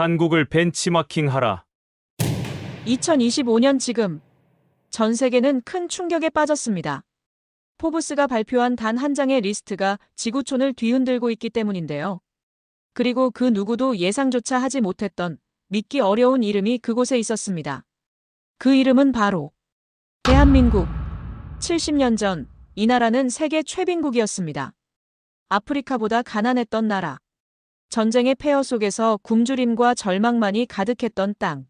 한국을 벤치마킹하라. 2025년 지금 전 세계는 큰 충격에 빠졌습니다. 포브스가 발표한 단 한 장의 리스트가 지구촌을 뒤흔들고 있기 때문인데요. 그리고 그 누구도 예상조차 하지 못했던 믿기 어려운 이름이 그곳에 있었습니다. 그 이름은 바로 대한민국. 70년 전 이 나라는 세계 최빈국이었습니다. 아프리카보다 가난했던 나라. 전쟁의 폐허 속에서 굶주림과 절망만이 가득했던 땅.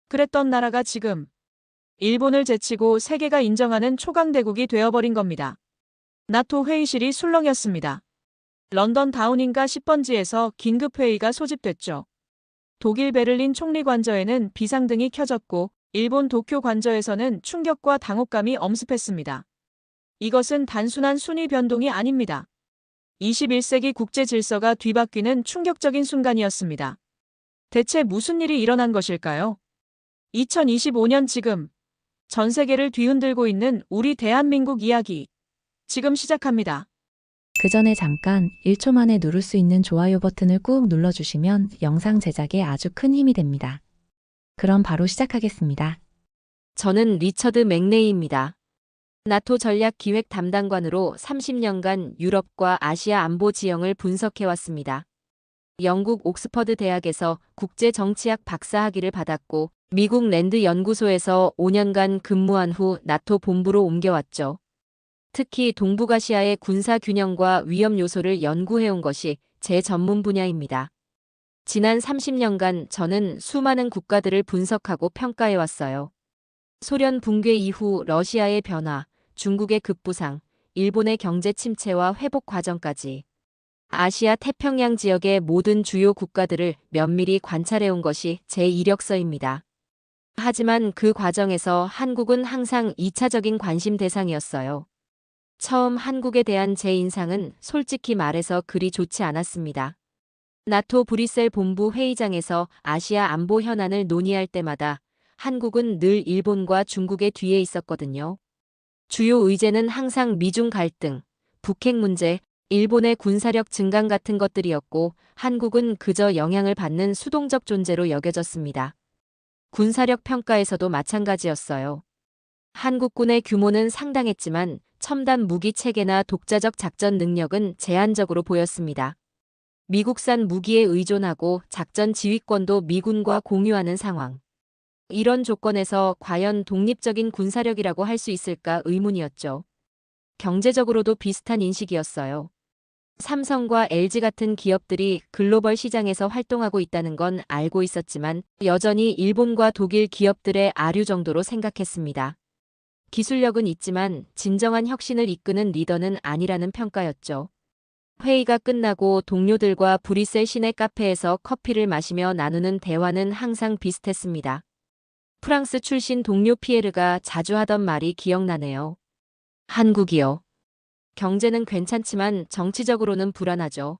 그랬던 나라가 지금 일본을 제치고 세계가 인정하는 초강대국이 되어버린 겁니다. 나토 회의실이 술렁였습니다. 런던 다우닝가 10번지에서 긴급회의가 소집됐죠. 독일 베를린 총리 관저에는 비상등이 켜졌고 일본 도쿄 관저에서는 충격과 당혹감이 엄습했습니다. 이것은 단순한 순위 변동이 아닙니다. 21세기 국제 질서가 뒤바뀌는 충격적인 순간이었습니다. 대체 무슨 일이 일어난 것일까요? 2025년 지금 전 세계를 뒤흔들고 있는 우리 대한민국 이야기. 지금 시작합니다. 그 전에 잠깐 1초 만에 누를 수 있는 좋아요 버튼을 꾹 눌러주시면 영상 제작에 아주 큰 힘이 됩니다. 그럼 바로 시작하겠습니다. 저는 리처드 맥레이입니다. 나토 전략 기획 담당관으로 30년간 유럽과 아시아 안보 지형을 분석해왔습니다. 영국 옥스퍼드 대학에서 국제 정치학 박사학위를 받았고 미국 랜드 연구소에서 5년간 근무한 후 나토 본부로 옮겨왔죠. 특히 동북아시아의 군사 균형과 위험 요소를 연구해온 것이 제 전문 분야입니다. 지난 30년간 저는 수많은 국가들을 분석하고 평가해왔어요. 소련 붕괴 이후 러시아의 변화, 중국의 급부상, 일본의 경제 침체와 회복 과정까지 아시아 태평양 지역의 모든 주요 국가들을 면밀히 관찰해온 것이 제 이력서입니다. 하지만 그 과정에서 한국은 항상 2차적인 관심 대상이었어요. 처음 한국에 대한 제 인상은 솔직히 말해서 그리 좋지 않았습니다. 나토 브뤼셀 본부 회의장에서 아시아 안보 현안을 논의할 때마다 한국은 늘 일본과 중국의 뒤에 있었거든요. 주요 의제는 항상 미중 갈등, 북핵 문제, 일본의 군사력 증강 같은 것들이었고 한국은 그저 영향을 받는 수동적 존재로 여겨졌습니다. 군사력 평가에서도 마찬가지였어요. 한국군의 규모는 상당했지만 첨단 무기 체계나 독자적 작전 능력은 제한적으로 보였습니다. 미국산 무기에 의존하고 작전 지휘권도 미군과 공유하는 상황. 이런 조건에서 과연 독립적인 군사력이라고 할 수 있을까 의문이었죠. 경제적으로도 비슷한 인식이었어요. 삼성과 LG 같은 기업들이 글로벌 시장에서 활동하고 있다는 건 알고 있었지만 여전히 일본과 독일 기업들의 아류 정도로 생각했습니다. 기술력은 있지만 진정한 혁신을 이끄는 리더는 아니라는 평가였죠. 회의가 끝나고 동료들과 브뤼셀 시내 카페에서 커피를 마시며 나누는 대화는 항상 비슷했습니다. 프랑스 출신 동료 피에르가 자주 하던 말이 기억나네요. 한국이요. 경제는 괜찮지만 정치적으로는 불안하죠.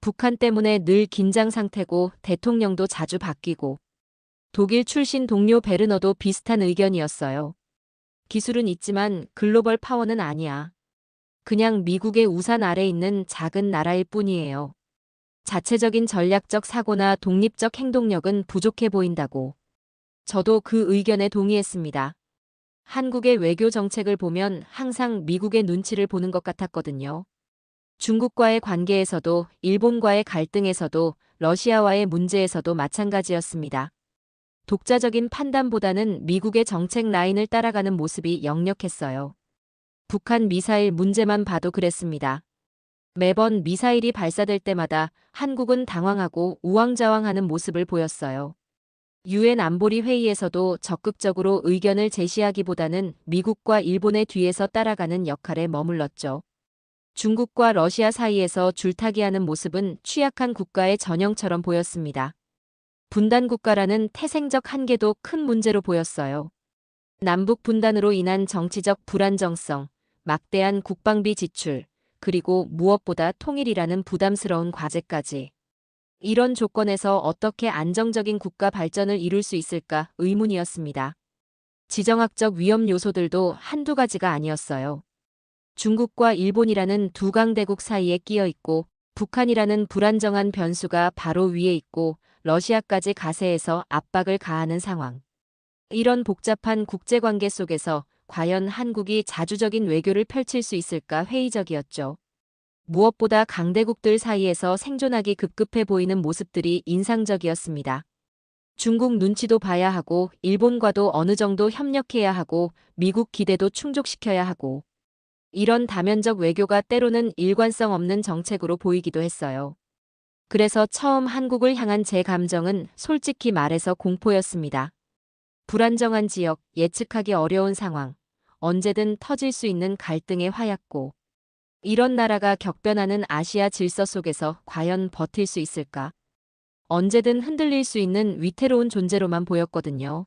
북한 때문에 늘 긴장 상태고 대통령도 자주 바뀌고. 독일 출신 동료 베르너도 비슷한 의견이었어요. 기술은 있지만 글로벌 파워는 아니야. 그냥 미국의 우산 아래 있는 작은 나라일 뿐이에요. 자체적인 전략적 사고나 독립적 행동력은 부족해 보인다고. 저도 그 의견에 동의했습니다. 한국의 외교 정책을 보면 항상 미국의 눈치를 보는 것 같았거든요. 중국과의 관계에서도 일본과의 갈등에서도 러시아와의 문제에서도 마찬가지였습니다. 독자적인 판단보다는 미국의 정책 라인을 따라가는 모습이 역력했어요. 북한 미사일 문제만 봐도 그랬습니다. 매번 미사일이 발사될 때마다 한국은 당황하고 우왕좌왕하는 모습을 보였어요. 유엔 안보리 회의에서도 적극적으로 의견을 제시하기보다는 미국과 일본의 뒤에서 따라가는 역할에 머물렀죠. 중국과 러시아 사이에서 줄타기하는 모습은 취약한 국가의 전형처럼 보였습니다. 분단 국가라는 태생적 한계도 큰 문제로 보였어요. 남북 분단으로 인한 정치적 불안정성, 막대한 국방비 지출, 그리고 무엇보다 통일이라는 부담스러운 과제까지. 이런 조건에서 어떻게 안정적인 국가 발전을 이룰 수 있을까 의문이었습니다. 지정학적 위험 요소들도 한두 가지가 아니었어요. 중국과 일본이라는 두 강대국 사이에 끼어 있고 북한이라는 불안정한 변수가 바로 위에 있고 러시아까지 가세해서 압박을 가하는 상황. 이런 복잡한 국제관계 속에서 과연 한국이 자주적인 외교를 펼칠 수 있을까 회의적이었죠. 무엇보다 강대국들 사이에서 생존하기 급급해 보이는 모습들이 인상적이었습니다. 중국 눈치도 봐야 하고 일본과도 어느 정도 협력해야 하고 미국 기대도 충족시켜야 하고 이런 다면적 외교가 때로는 일관성 없는 정책으로 보이기도 했어요. 그래서 처음 한국을 향한 제 감정은 솔직히 말해서 공포였습니다. 불안정한 지역, 예측하기 어려운 상황, 언제든 터질 수 있는 갈등의 화약고 이런 나라가 격변하는 아시아 질서 속에서 과연 버틸 수 있을까? 언제든 흔들릴 수 있는 위태로운 존재로만 보였거든요.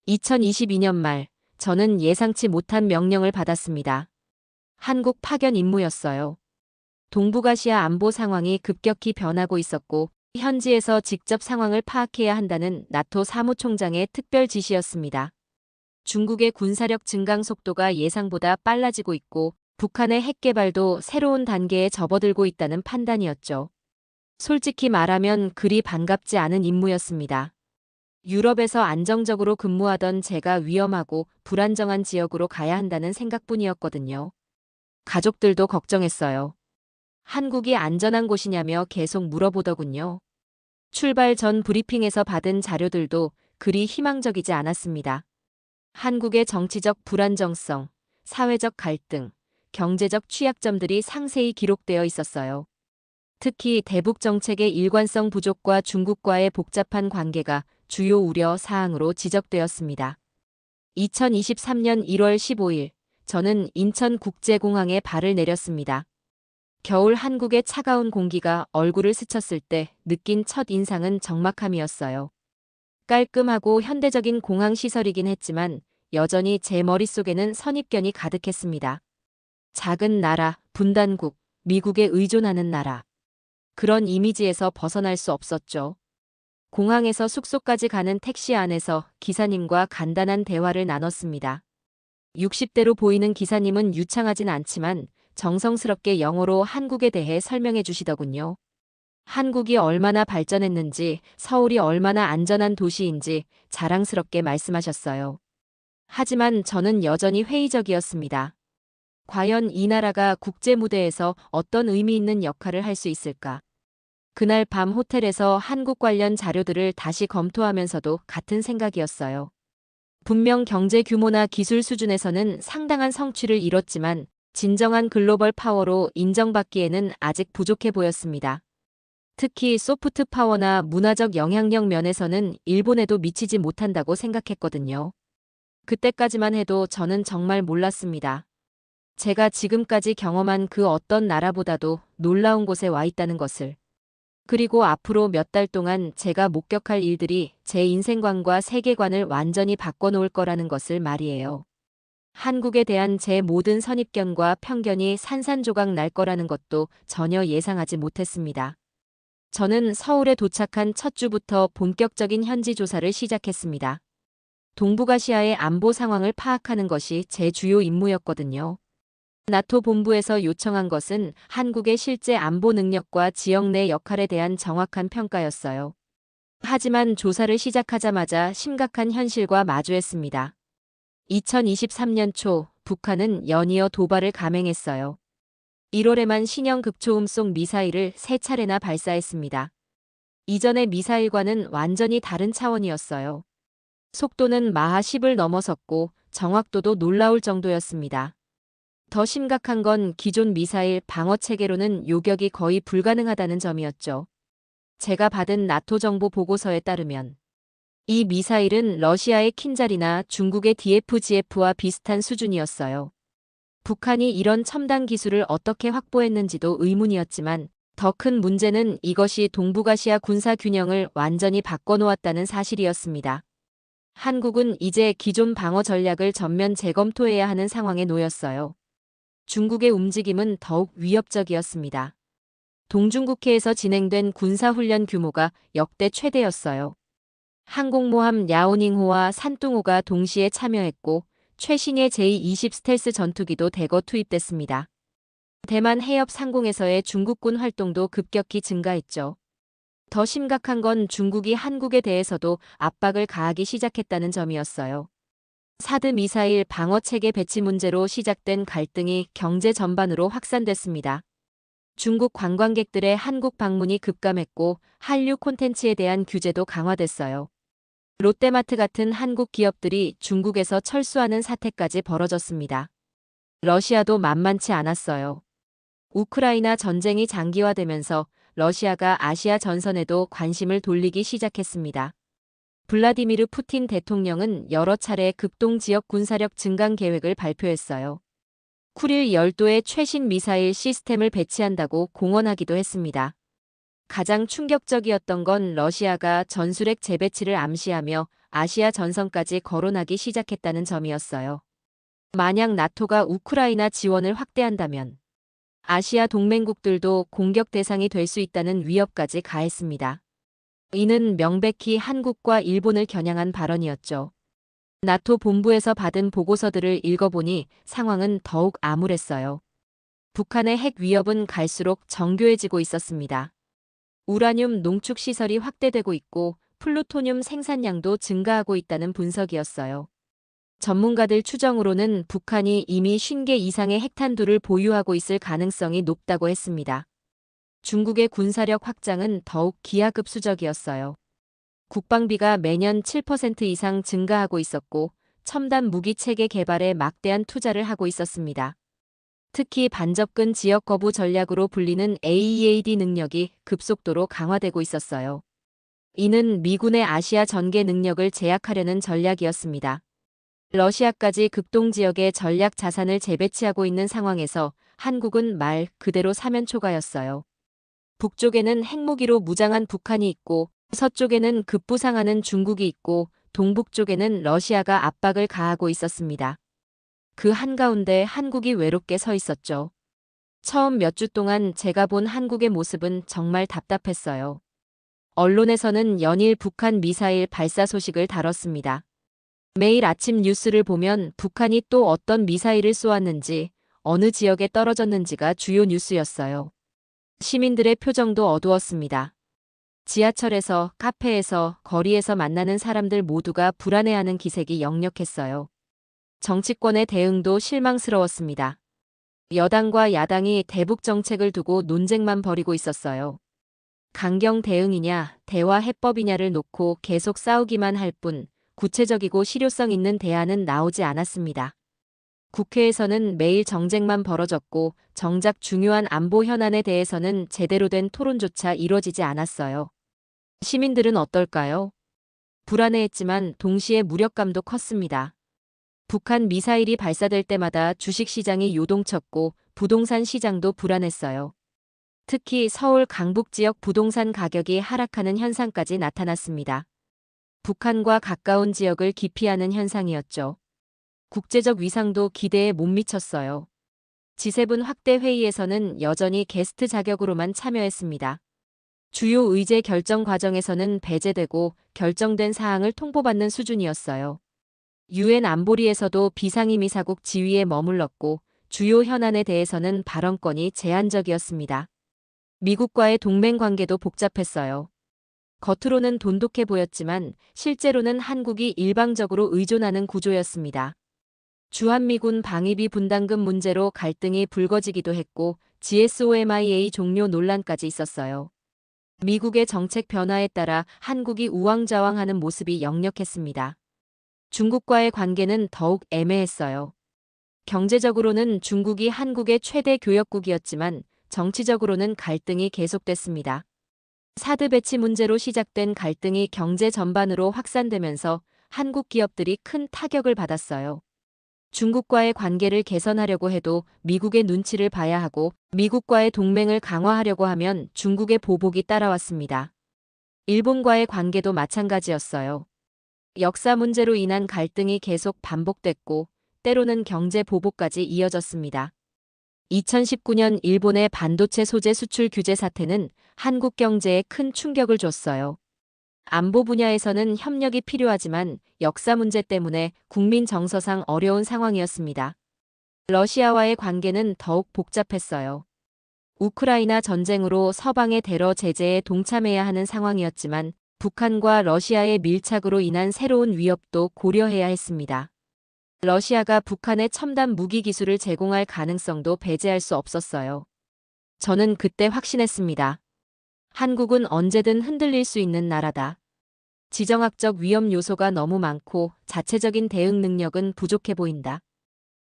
2022년 말, 저는 예상치 못한 명령을 받았습니다. 한국 파견 임무였어요. 동북아시아 안보 상황이 급격히 변하고 있었고, 현지에서 직접 상황을 파악해야 한다는 나토 사무총장의 특별 지시였습니다. 중국의 군사력 증강 속도가 예상보다 빨라지고 있고, 북한의 핵 개발도 새로운 단계에 접어들고 있다는 판단이었죠. 솔직히 말하면 그리 반갑지 않은 임무였습니다. 유럽에서 안정적으로 근무하던 제가 위험하고 불안정한 지역으로 가야 한다는 생각뿐이었거든요. 가족들도 걱정했어요. 한국이 안전한 곳이냐며 계속 물어보더군요. 출발 전 브리핑에서 받은 자료들도 그리 희망적이지 않았습니다. 한국의 정치적 불안정성, 사회적 갈등, 경제적 취약점들이 상세히 기록되어 있었어요. 특히 대북 정책의 일관성 부족과 중국과의 복잡한 관계가 주요 우려 사항으로 지적되었습니다. 2023년 1월 15일, 저는 인천국제공항에 발을 내렸습니다. 겨울 한국의 차가운 공기가 얼굴을 스쳤을 때 느낀 첫 인상은 적막함이었어요. 깔끔하고 현대적인 공항 시설이긴 했지만 여전히 제 머릿속에는 선입견이 가득했습니다. 작은 나라, 분단국, 미국에 의존하는 나라. 그런 이미지에서 벗어날 수 없었죠. 공항에서 숙소까지 가는 택시 안에서 기사님과 간단한 대화를 나눴습니다. 60대로 보이는 기사님은 유창하진 않지만 정성스럽게 영어로 한국에 대해 설명해 주시더군요. 한국이 얼마나 발전했는지, 서울이 얼마나 안전한 도시인지 자랑스럽게 말씀하셨어요. 하지만 저는 여전히 회의적이었습니다. 과연 이 나라가 국제 무대에서 어떤 의미 있는 역할을 할 수 있을까? 그날 밤 호텔에서 한국 관련 자료들을 다시 검토하면서도 같은 생각이었어요. 분명 경제 규모나 기술 수준에서는 상당한 성취를 이뤘지만 진정한 글로벌 파워로 인정받기에는 아직 부족해 보였습니다. 특히 소프트 파워나 문화적 영향력 면에서는 일본에도 미치지 못한다고 생각했거든요. 그때까지만 해도 저는 정말 몰랐습니다. 제가 지금까지 경험한 그 어떤 나라보다도 놀라운 곳에 와 있다는 것을. 그리고 앞으로 몇 달 동안 제가 목격할 일들이 제 인생관과 세계관을 완전히 바꿔놓을 거라는 것을 말이에요. 한국에 대한 제 모든 선입견과 편견이 산산조각 날 거라는 것도 전혀 예상하지 못했습니다. 저는 서울에 도착한 첫 주부터 본격적인 현지 조사를 시작했습니다. 동북아시아의 안보 상황을 파악하는 것이 제 주요 임무였거든요. 나토 본부에서 요청한 것은 한국의 실제 안보 능력과 지역 내 역할에 대한 정확한 평가였어요. 하지만 조사를 시작하자마자 심각한 현실과 마주했습니다. 2023년 초 북한은 연이어 도발을 감행했어요. 1월에만 신형 극초음속 미사일을 3차례나 발사했습니다. 이전의 미사일과는 완전히 다른 차원이었어요. 속도는 마하 10을 넘어섰고 정확도도 놀라울 정도였습니다. 더 심각한 건 기존 미사일 방어 체계로는 요격이 거의 불가능하다는 점이었죠. 제가 받은 나토 정보 보고서에 따르면 이 미사일은 러시아의 킨잘이나 중국의 DF-GF와 비슷한 수준이었어요. 북한이 이런 첨단 기술을 어떻게 확보했는지도 의문이었지만 더 큰 문제는 이것이 동북아시아 군사 균형을 완전히 바꿔놓았다는 사실이었습니다. 한국은 이제 기존 방어 전략을 전면 재검토해야 하는 상황에 놓였어요. 중국의 움직임은 더욱 위협적이었습니다. 동중국해에서 진행된 군사훈련 규모가 역대 최대였어요. 항공모함 야오닝호와 산둥호가 동시에 참여했고 최신의 제-20 스텔스 전투기도 대거 투입됐습니다. 대만 해협 상공에서의 중국군 활동도 급격히 증가했죠. 더 심각한 건 중국이 한국에 대해서도 압박을 가하기 시작했다는 점이었어요. 사드 미사일 방어 체계 배치 문제로 시작된 갈등이 경제 전반으로 확산됐습니다. 중국 관광객들의 한국 방문이 급감했고 한류 콘텐츠에 대한 규제도 강화됐어요. 롯데마트 같은 한국 기업들이 중국에서 철수하는 사태까지 벌어졌습니다. 러시아도 만만치 않았어요. 우크라이나 전쟁이 장기화되면서 러시아가 아시아 전선에도 관심을 돌리기 시작했습니다. 블라디미르 푸틴 대통령은 여러 차례 극동 지역 군사력 증강 계획을 발표했어요. 쿠릴 열도에 최신 미사일 시스템을 배치한다고 공언하기도 했습니다. 가장 충격적이었던 건 러시아가 전술핵 재배치를 암시하며 아시아 전선까지 거론하기 시작했다는 점이었어요. 만약 나토가 우크라이나 지원을 확대한다면 아시아 동맹국들도 공격 대상이 될 수 있다는 위협까지 가했습니다. 이는 명백히 한국과 일본을 겨냥한 발언이었죠. 나토 본부에서 받은 보고서들을 읽어보니 상황은 더욱 암울했어요. 북한의 핵 위협은 갈수록 정교해지고 있었습니다. 우라늄 농축 시설이 확대되고 있고 플루토늄 생산량도 증가하고 있다는 분석이었어요. 전문가들 추정으로는 북한이 이미 50개 이상의 핵탄두를 보유하고 있을 가능성이 높다고 했습니다. 중국의 군사력 확장은 더욱 기하급수적이었어요. 국방비가 매년 7% 이상 증가하고 있었고 첨단 무기 체계 개발에 막대한 투자를 하고 있었습니다. 특히 반접근 지역 거부 전략으로 불리는 AEAD 능력이 급속도로 강화되고 있었어요. 이는 미군의 아시아 전개 능력을 제약하려는 전략이었습니다. 러시아까지 극동 지역에 전략 자산을 재배치하고 있는 상황에서 한국은 말 그대로 사면초가였어요. 북쪽에는 핵무기로 무장한 북한이 있고 서쪽에는 급부상하는 중국이 있고 동북쪽에는 러시아가 압박을 가하고 있었습니다. 그 한가운데 한국이 외롭게 서 있었죠. 처음 몇 주 동안 제가 본 한국의 모습은 정말 답답했어요. 언론에서는 연일 북한 미사일 발사 소식을 다뤘습니다. 매일 아침 뉴스를 보면 북한이 또 어떤 미사일을 쏘았는지, 어느 지역에 떨어졌는지가 주요 뉴스였어요. 시민들의 표정도 어두웠습니다. 지하철에서, 카페에서, 거리에서 만나는 사람들 모두가 불안해하는 기색이 역력했어요. 정치권의 대응도 실망스러웠습니다. 여당과 야당이 대북 정책을 두고 논쟁만 벌이고 있었어요. 강경 대응이냐, 대화 해법이냐를 놓고 계속 싸우기만 할 뿐 구체적이고 실효성 있는 대안은 나오지 않았습니다. 국회에서는 매일 정쟁만 벌어졌고 정작 중요한 안보 현안에 대해서는 제대로 된 토론조차 이뤄지지 않았어요. 시민들은 어떨까요? 불안해했지만 동시에 무력감도 컸습니다. 북한 미사일이 발사될 때마다 주식시장이 요동쳤고 부동산 시장도 불안했어요. 특히 서울 강북 지역 부동산 가격이 하락하는 현상까지 나타났습니다. 북한과 가까운 지역을 기피하는 현상이었죠. 국제적 위상도 기대에 못 미쳤어요. G7 확대 회의에서는 여전히 게스트 자격으로만 참여했습니다. 주요 의제 결정 과정에서는 배제되고 결정된 사항을 통보받는 수준이었어요. 유엔 안보리에서도 비상임의사국 지위에 머물렀고 주요 현안에 대해서는 발언권이 제한적이었습니다. 미국과의 동맹 관계도 복잡했어요. 겉으로는 돈독해 보였지만 실제로는 한국이 일방적으로 의존하는 구조였습니다. 주한미군 방위비 분담금 문제로 갈등이 불거지기도 했고 GSOMIA 종료 논란까지 있었어요. 미국의 정책 변화에 따라 한국이 우왕좌왕하는 모습이 역력했습니다. 중국과의 관계는 더욱 애매했어요. 경제적으로는 중국이 한국의 최대 교역국이었지만 정치적으로는 갈등이 계속됐습니다. 사드 배치 문제로 시작된 갈등이 경제 전반으로 확산되면서 한국 기업들이 큰 타격을 받았어요. 중국과의 관계를 개선하려고 해도 미국의 눈치를 봐야 하고 미국과의 동맹을 강화하려고 하면 중국의 보복이 따라왔습니다. 일본과의 관계도 마찬가지였어요. 역사 문제로 인한 갈등이 계속 반복됐고 때로는 경제 보복까지 이어졌습니다. 2019년 일본의 반도체 소재 수출 규제 사태는 한국 경제에 큰 충격을 줬어요. 안보 분야에서는 협력이 필요하지만 역사 문제 때문에 국민 정서상 어려운 상황이었습니다. 러시아와의 관계는 더욱 복잡했어요. 우크라이나 전쟁으로 서방의 테러 제재에 동참해야 하는 상황이었지만 북한과 러시아의 밀착으로 인한 새로운 위협도 고려해야 했습니다. 러시아가 북한에 첨단 무기 기술을 제공할 가능성도 배제할 수 없었어요. 저는 그때 확신했습니다. 한국은 언제든 흔들릴 수 있는 나라다. 지정학적 위험 요소가 너무 많고 자체적인 대응 능력은 부족해 보인다.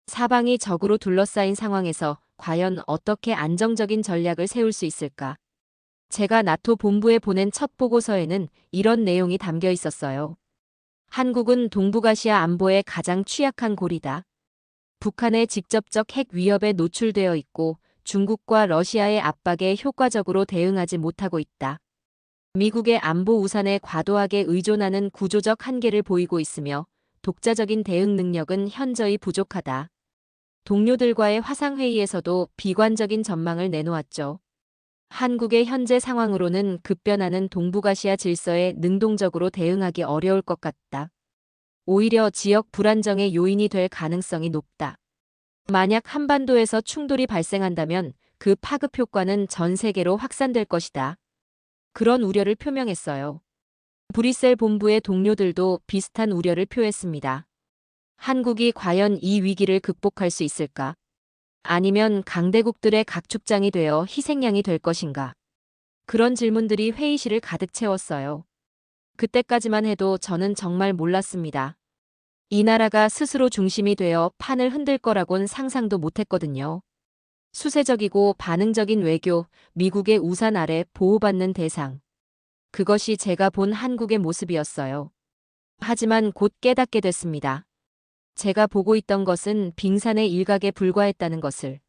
사방이 적으로 둘러싸인 상황에서 과연 어떻게 안정적인 전략을 세울 수 있을까? 제가 나토 본부에 보낸 첫 보고서에는 이런 내용이 담겨 있었어요. 한국은 동북아시아 안보의 가장 취약한 고리다. 북한의 직접적 핵 위협에 노출되어 있고 중국과 러시아의 압박에 효과적으로 대응하지 못하고 있다. 미국의 안보 우산에 과도하게 의존하는 구조적 한계를 보이고 있으며 독자적인 대응 능력은 현저히 부족하다. 동료들과의 화상회의에서도 비관적인 전망을 내놓았죠. 한국의 현재 상황으로는 급변하는 동북아시아 질서에 능동적으로 대응하기 어려울 것 같다. 오히려 지역 불안정의 요인이 될 가능성이 높다. 만약 한반도에서 충돌이 발생한다면 그 파급 효과는 전 세계로 확산될 것이다. 그런 우려를 표명했어요. 브뤼셀 본부의 동료들도 비슷한 우려를 표했습니다. 한국이 과연 이 위기를 극복할 수 있을까? 아니면 강대국들의 각축장이 되어 희생양이 될 것인가? 그런 질문들이 회의실을 가득 채웠어요. 그때까지만 해도 저는 정말 몰랐습니다. 이 나라가 스스로 중심이 되어 판을 흔들 거라곤 상상도 못했거든요. 수세적이고 반응적인 외교, 미국의 우산 아래 보호받는 대상. 그것이 제가 본 한국의 모습이었어요. 하지만 곧 깨닫게 됐습니다. 제가 보고 있던 것은 빙산의 일각에 불과했다는 것을.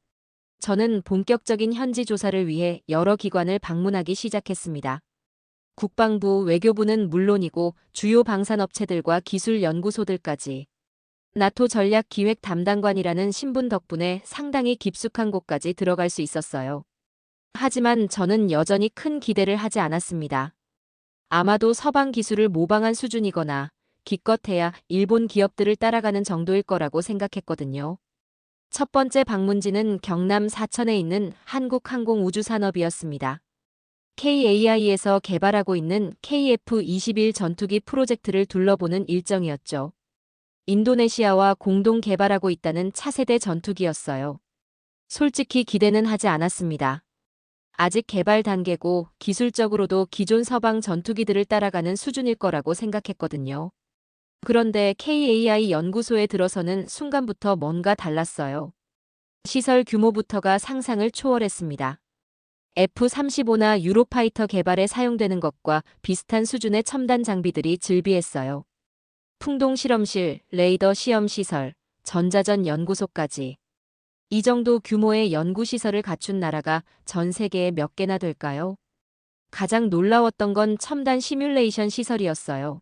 저는 본격적인 현지 조사를 위해 여러 기관을 방문하기 시작했습니다. 국방부, 외교부는 물론이고 주요 방산업체들과 기술연구소들까지. 나토 전략기획 담당관이라는 신분 덕분에 상당히 깊숙한 곳까지 들어갈 수 있었어요. 하지만 저는 여전히 큰 기대를 하지 않았습니다. 아마도 서방 기술을 모방한 수준이거나 기껏해야 일본 기업들을 따라가는 정도일 거라고 생각했거든요. 첫 번째 방문지는 경남 사천에 있는 한국항공우주산업이었습니다. KAI에서 개발하고 있는 KF-21 전투기 프로젝트를 둘러보는 일정이었죠. 인도네시아와 공동 개발하고 있다는 차세대 전투기였어요. 솔직히 기대는 하지 않았습니다. 아직 개발 단계고 기술적으로도 기존 서방 전투기들을 따라가는 수준일 거라고 생각했거든요. 그런데 KAI 연구소에 들어서는 순간부터 뭔가 달랐어요. 시설 규모부터가 상상을 초월했습니다. F-35나 유로파이터 개발에 사용되는 것과 비슷한 수준의 첨단 장비들이 즐비했어요. 풍동 실험실, 레이더 시험 시설, 전자전 연구소까지. 이 정도 규모의 연구시설을 갖춘 나라가 전 세계에 몇 개나 될까요? 가장 놀라웠던 건 첨단 시뮬레이션 시설이었어요.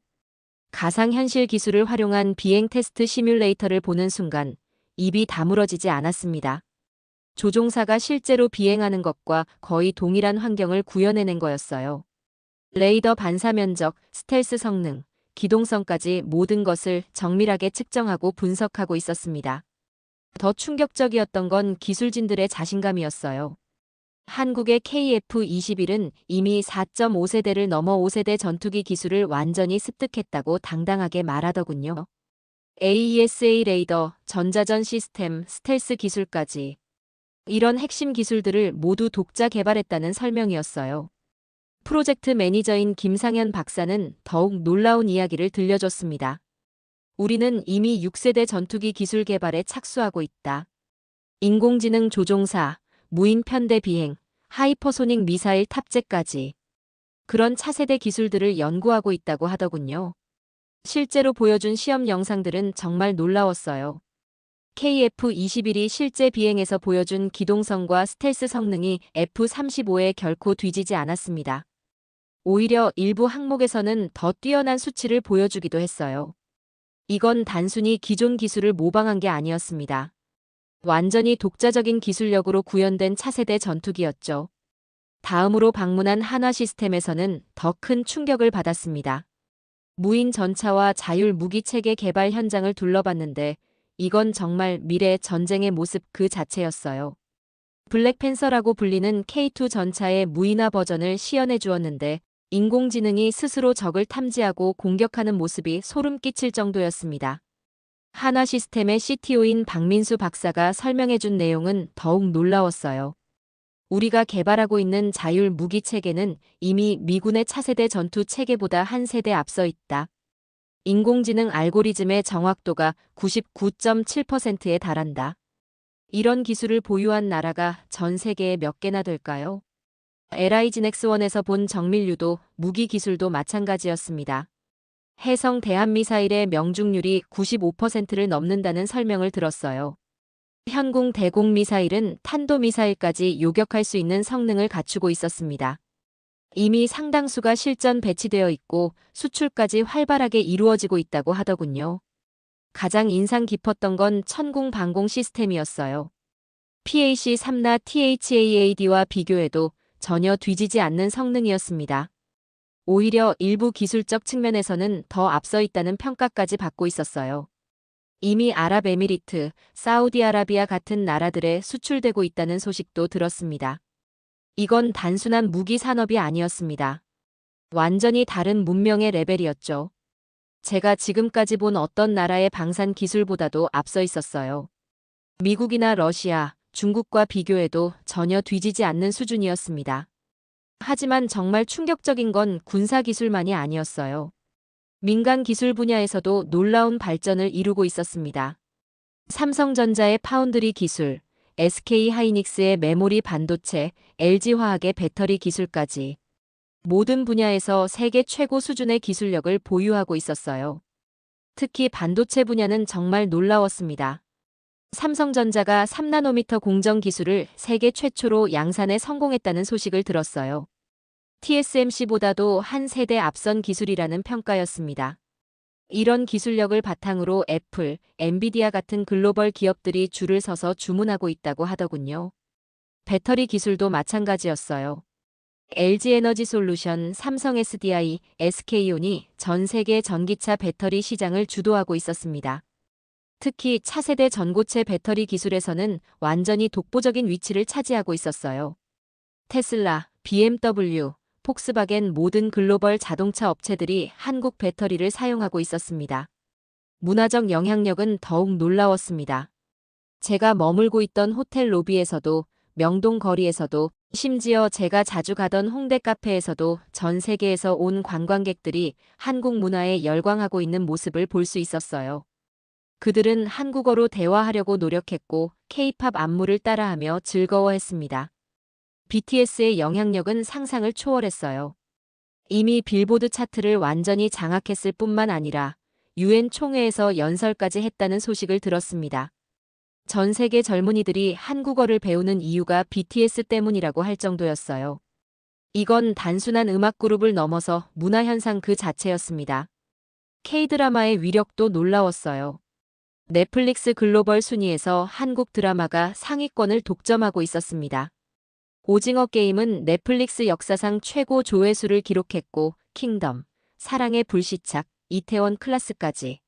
가상현실 기술을 활용한 비행 테스트 시뮬레이터를 보는 순간 입이 다물어지지 않았습니다. 조종사가 실제로 비행하는 것과 거의 동일한 환경을 구현해낸 거였어요. 레이더 반사 면적, 스텔스 성능, 기동성까지 모든 것을 정밀하게 측정하고 분석하고 있었습니다. 더 충격적이었던 건 기술진들의 자신감이었어요. 한국의 KF-21은 이미 4.5세대를 넘어 5세대 전투기 기술을 완전히 습득했다고 당당하게 말하더군요. AESA 레이더, 전자전 시스템, 스텔스 기술까지. 이런 핵심 기술들을 모두 독자 개발했다는 설명이었어요. 프로젝트 매니저인 김상현 박사는 더욱 놀라운 이야기를 들려줬습니다. 우리는 이미 6세대 전투기 기술 개발에 착수하고 있다. 인공지능 조종사, 무인 편대 비행, 하이퍼소닉 미사일 탑재까지. 그런 차세대 기술들을 연구하고 있다고 하더군요. 실제로 보여준 시험 영상들은 정말 놀라웠어요. KF-21이 실제 비행에서 보여준 기동성과 스텔스 성능이 F-35에 결코 뒤지지 않았습니다. 오히려 일부 항목에서는 더 뛰어난 수치를 보여주기도 했어요. 이건 단순히 기존 기술을 모방한 게 아니었습니다. 완전히 독자적인 기술력으로 구현된 차세대 전투기였죠. 다음으로 방문한 한화 시스템에서는 더 큰 충격을 받았습니다. 무인 전차와 자율 무기 체계 개발 현장을 둘러봤는데 이건 정말 미래 전쟁의 모습 그 자체였어요. 블랙팬서라고 불리는 K2 전차의 무인화 버전을 시연해 주었는데 인공지능이 스스로 적을 탐지하고 공격하는 모습이 소름 끼칠 정도였습니다. 한화 시스템의 CTO인 박민수 박사가 설명해 준 내용은 더욱 놀라웠어요. 우리가 개발하고 있는 자율 무기 체계는 이미 미군의 차세대 전투 체계보다 한 세대 앞서 있다. 인공지능 알고리즘의 정확도가 99.7%에 달한다. 이런 기술을 보유한 나라가 전 세계에 몇 개나 될까요? LIG넥스1에서 본 정밀유도, 무기 기술도 마찬가지였습니다. 해성 대한미사일의 명중률이 95%를 넘는다는 설명을 들었어요. 현궁 대공미사일은 탄도미사일까지 요격할 수 있는 성능을 갖추고 있었습니다. 이미 상당수가 실전 배치되어 있고 수출까지 활발하게 이루어지고 있다고 하더군요. 가장 인상 깊었던 건 천궁 방공 시스템이었어요. PAC-3나 THAAD와 비교해도 전혀 뒤지지 않는 성능이었습니다. 오히려 일부 기술적 측면에서는 더 앞서 있다는 평가까지 받고 있었어요. 이미 아랍에미리트, 사우디아라비아 같은 나라들에 수출되고 있다는 소식도 들었습니다. 이건 단순한 무기 산업이 아니었습니다. 완전히 다른 문명의 레벨이었죠. 제가 지금까지 본 어떤 나라의 방산 기술보다도 앞서 있었어요. 미국이나 러시아, 중국과 비교해도 전혀 뒤지지 않는 수준이었습니다. 하지만 정말 충격적인 건 군사 기술만이 아니었어요. 민간 기술 분야에서도 놀라운 발전을 이루고 있었습니다. 삼성전자의 파운드리 기술, SK하이닉스의 메모리 반도체, LG화학의 배터리 기술까지 모든 분야에서 세계 최고 수준의 기술력을 보유하고 있었어요. 특히 반도체 분야는 정말 놀라웠습니다. 삼성전자가 3나노미터 공정 기술을 세계 최초로 양산에 성공했다는 소식을 들었어요. TSMC보다도 한 세대 앞선 기술이라는 평가였습니다. 이런 기술력을 바탕으로 애플, 엔비디아 같은 글로벌 기업들이 줄을 서서 주문하고 있다고 하더군요. 배터리 기술도 마찬가지였어요. LG에너지솔루션, 삼성 SDI, SK온이 전 세계 전기차 배터리 시장을 주도하고 있었습니다. 특히 차세대 전고체 배터리 기술에서는 완전히 독보적인 위치를 차지하고 있었어요. 테슬라, BMW, 폭스바겐 모든 글로벌 자동차 업체들이 한국 배터리를 사용하고 있었습니다. 문화적 영향력은 더욱 놀라웠습니다. 제가 머물고 있던 호텔 로비에서도, 명동 거리에서도, 심지어 제가 자주 가던 홍대 카페에서도 전 세계에서 온 관광객들이 한국 문화에 열광하고 있는 모습을 볼 수 있었어요. 그들은 한국어로 대화하려고 노력했고 K-팝 안무를 따라하며 즐거워했습니다. BTS의 영향력은 상상을 초월했어요. 이미 빌보드 차트를 완전히 장악했을 뿐만 아니라 UN 총회에서 연설까지 했다는 소식을 들었습니다. 전 세계 젊은이들이 한국어를 배우는 이유가 BTS 때문이라고 할 정도였어요. 이건 단순한 음악 그룹을 넘어서 문화현상 그 자체였습니다. K-드라마의 위력도 놀라웠어요. 넷플릭스 글로벌 순위에서 한국 드라마가 상위권을 독점하고 있었습니다. 오징어 게임은 넷플릭스 역사상 최고 조회수를 기록했고 킹덤, 사랑의 불시착, 이태원 클라스까지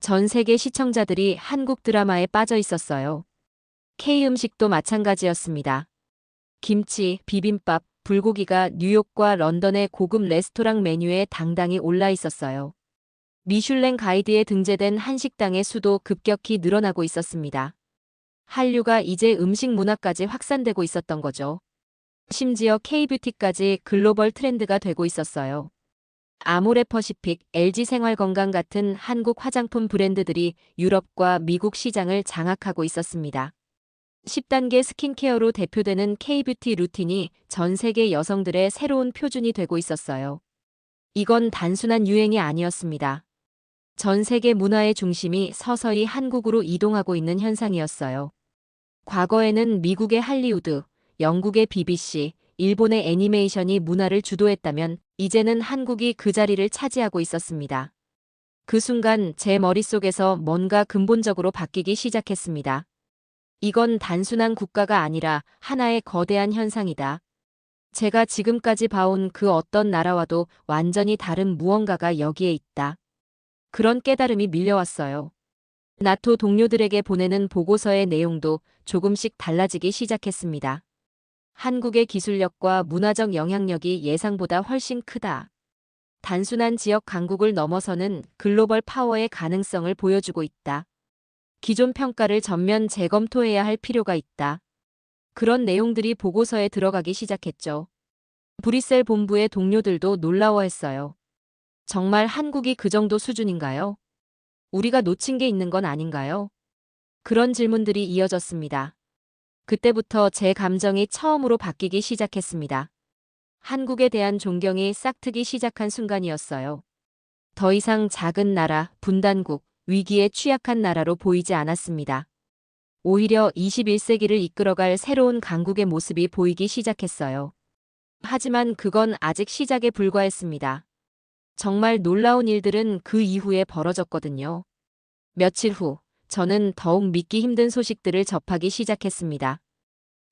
전 세계 시청자들이 한국 드라마에 빠져 있었어요. K 음식도 마찬가지였습니다. 김치, 비빔밥, 불고기가 뉴욕과 런던의 고급 레스토랑 메뉴에 당당히 올라 있었어요. 미슐랭 가이드에 등재된 한식당의 수도 급격히 늘어나고 있었습니다. 한류가 이제 음식 문화까지 확산되고 있었던 거죠. 심지어 K-뷰티까지 글로벌 트렌드가 되고 있었어요. 아모레퍼시픽, LG생활건강 같은 한국 화장품 브랜드들이 유럽과 미국 시장을 장악하고 있었습니다. 10단계 스킨케어로 대표되는 K-뷰티 루틴이 전 세계 여성들의 새로운 표준이 되고 있었어요. 이건 단순한 유행이 아니었습니다. 전 세계 문화의 중심이 서서히 한국으로 이동하고 있는 현상이었어요. 과거에는 미국의 할리우드, 영국의 BBC, 일본의 애니메이션이 문화를 주도했다면 이제는 한국이 그 자리를 차지하고 있었습니다. 그 순간 제 머릿속에서 뭔가 근본적으로 바뀌기 시작했습니다. 이건 단순한 국가가 아니라 하나의 거대한 현상이다. 제가 지금까지 봐온 그 어떤 나라와도 완전히 다른 무언가가 여기에 있다. 그런 깨달음이 밀려왔어요. 나토 동료들에게 보내는 보고서의 내용도 조금씩 달라지기 시작했습니다. 한국의 기술력과 문화적 영향력이 예상보다 훨씬 크다. 단순한 지역 강국을 넘어서는 글로벌 파워의 가능성을 보여주고 있다. 기존 평가를 전면 재검토해야 할 필요가 있다. 그런 내용들이 보고서에 들어가기 시작했죠. 브뤼셀 본부의 동료들도 놀라워했어요. 정말 한국이 그 정도 수준인가요? 우리가 놓친 게 있는 건 아닌가요? 그런 질문들이 이어졌습니다. 그때부터 제 감정이 처음으로 바뀌기 시작했습니다. 한국에 대한 존경이 싹트기 시작한 순간이었어요. 더 이상 작은 나라, 분단국, 위기에 취약한 나라로 보이지 않았습니다. 오히려 21세기를 이끌어갈 새로운 강국의 모습이 보이기 시작했어요. 하지만 그건 아직 시작에 불과했습니다. 정말 놀라운 일들은 그 이후에 벌어졌거든요. 며칠 후, 저는 더욱 믿기 힘든 소식들을 접하기 시작했습니다.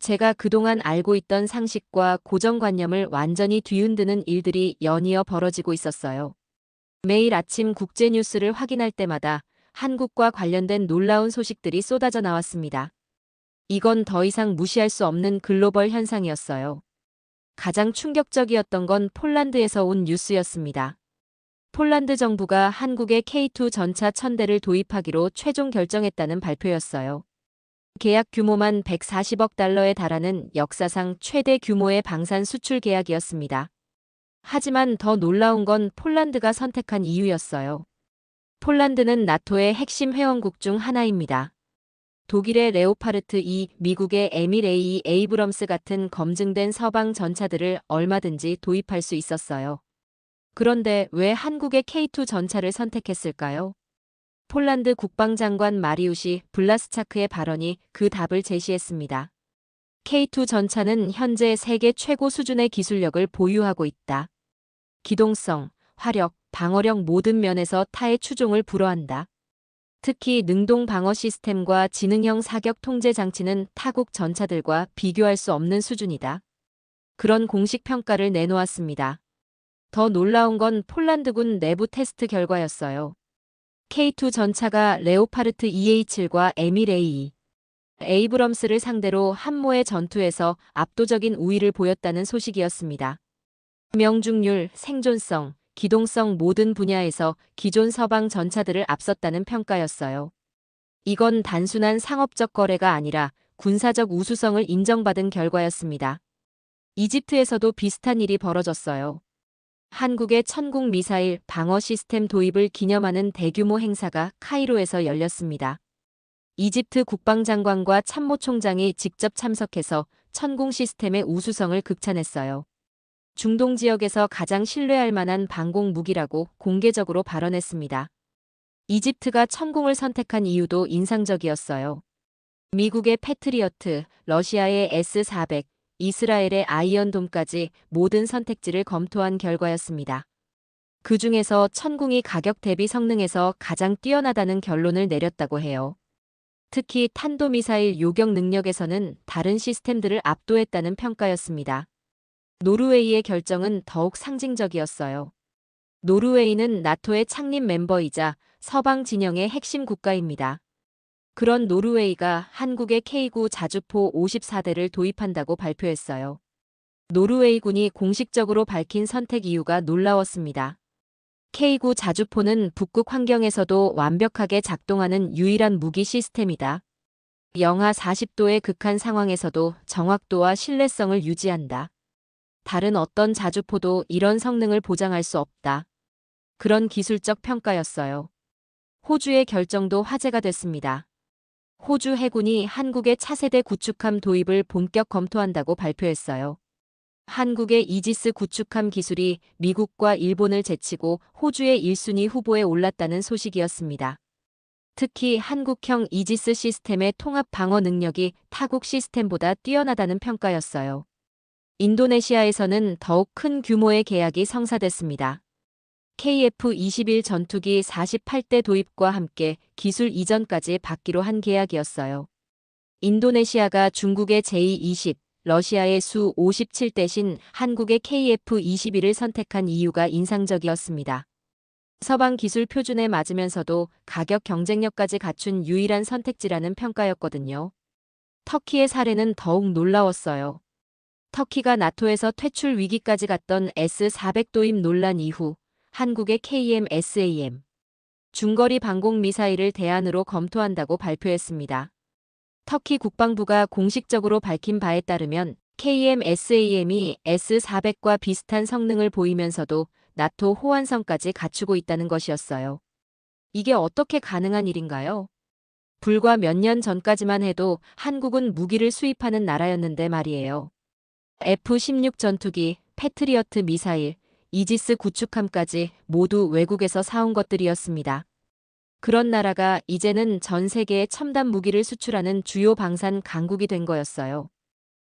제가 그동안 알고 있던 상식과 고정관념을 완전히 뒤흔드는 일들이 연이어 벌어지고 있었어요. 매일 아침 국제뉴스를 확인할 때마다 한국과 관련된 놀라운 소식들이 쏟아져 나왔습니다. 이건 더 이상 무시할 수 없는 글로벌 현상이었어요. 가장 충격적이었던 건 폴란드에서 온 뉴스였습니다. 폴란드 정부가 한국에 K2 전차 1000대를 도입하기로 최종 결정했다는 발표였어요. 계약 규모만 140억 달러에 달하는 역사상 최대 규모의 방산 수출 계약이었습니다. 하지만 더 놀라운 건 폴란드가 선택한 이유였어요. 폴란드는 나토의 핵심 회원국 중 하나입니다. 독일의 레오파르트 2, 미국의 에밀 A 에이브럼스 같은 검증된 서방 전차들을 얼마든지 도입할 수 있었어요. 그런데 왜 한국의 K2 전차를 선택했을까요? 폴란드 국방장관 마리우시 블라스차크의 발언이 그 답을 제시했습니다. K2 전차는 현재 세계 최고 수준의 기술력을 보유하고 있다. 기동성, 화력, 방어력 모든 면에서 타의 추종을 불허한다. 특히 능동 방어 시스템과 지능형 사격 통제 장치는 타국 전차들과 비교할 수 없는 수준이다. 그런 공식 평가를 내놓았습니다. 더 놀라운 건 폴란드군 내부 테스트 결과였어요. K2 전차가 레오파르트 EA7과 에밀 A 에이브럼스를 상대로 한모의 전투에서 압도적인 우위를 보였다는 소식이었습니다. 명중률, 생존성, 기동성 모든 분야에서 기존 서방 전차들을 앞섰다는 평가였어요. 이건 단순한 상업적 거래가 아니라 군사적 우수성을 인정받은 결과였습니다. 이집트에서도 비슷한 일이 벌어졌어요. 한국의 천궁 미사일 방어 시스템 도입을 기념하는 대규모 행사가 카이로에서 열렸습니다. 이집트 국방장관과 참모총장이 직접 참석해서 천궁 시스템의 우수성을 극찬했어요. 중동 지역에서 가장 신뢰할 만한 방공 무기라고 공개적으로 발언했습니다. 이집트가 천궁을 선택한 이유도 인상적이었어요. 미국의 패트리어트, 러시아의 S-400, 이스라엘의 아이언돔까지 모든 선택지를 검토한 결과였습니다. 그 중에서 천궁이 가격 대비 성능에서 가장 뛰어나다는 결론을 내렸다고 해요. 특히 탄도미사일 요격 능력에서는 다른 시스템들을 압도했다는 평가였습니다. 노르웨이의 결정은 더욱 상징적이었어요. 노르웨이는 나토의 창립 멤버이자 서방 진영의 핵심 국가입니다. 그런 노르웨이가 한국의 K9 자주포 54대를 도입한다고 발표했어요. 노르웨이군이 공식적으로 밝힌 선택 이유가 놀라웠습니다. K9 자주포는 북극 환경에서도 완벽하게 작동하는 유일한 무기 시스템이다. 영하 40도의 극한 상황에서도 정확도와 신뢰성을 유지한다. 다른 어떤 자주포도 이런 성능을 보장할 수 없다. 그런 기술적 평가였어요. 호주의 결정도 화제가 됐습니다. 호주 해군이 한국의 차세대 구축함 도입을 본격 검토한다고 발표했어요. 한국의 이지스 구축함 기술이 미국과 일본을 제치고 호주의 1순위 후보에 올랐다는 소식이었습니다. 특히 한국형 이지스 시스템의 통합 방어 능력이 타국 시스템보다 뛰어나다는 평가였어요. 인도네시아에서는 더욱 큰 규모의 계약이 성사됐습니다. KF-21 전투기 48대 도입과 함께 기술 이전까지 받기로 한 계약이었어요. 인도네시아가 중국의 J-20, 러시아의 수-57 대신 한국의 KF-21을 선택한 이유가 인상적이었습니다. 서방 기술 표준에 맞으면서도 가격 경쟁력까지 갖춘 유일한 선택지라는 평가였거든요. 터키의 사례는 더욱 놀라웠어요. 터키가 나토에서 퇴출 위기까지 갔던 S-400 도입 논란 이후 한국의 KM-SAM 중거리 방공 미사일을 대안으로 검토한다고 발표했습니다. 터키 국방부가 공식적으로 밝힌 바에 따르면 KM-SAM이 S-400과 비슷한 성능을 보이면서도 나토 호환성까지 갖추고 있다는 것이었어요. 이게 어떻게 가능한 일인가요? 불과 몇 년 전까지만 해도 한국은 무기를 수입하는 나라였는데 말이에요. F-16 전투기, 패트리어트 미사일, 이지스 구축함까지 모두 외국에서 사온 것들이었습니다. 그런 나라가 이제는 전 세계에 첨단 무기를 수출하는 주요 방산 강국이 된 거였어요.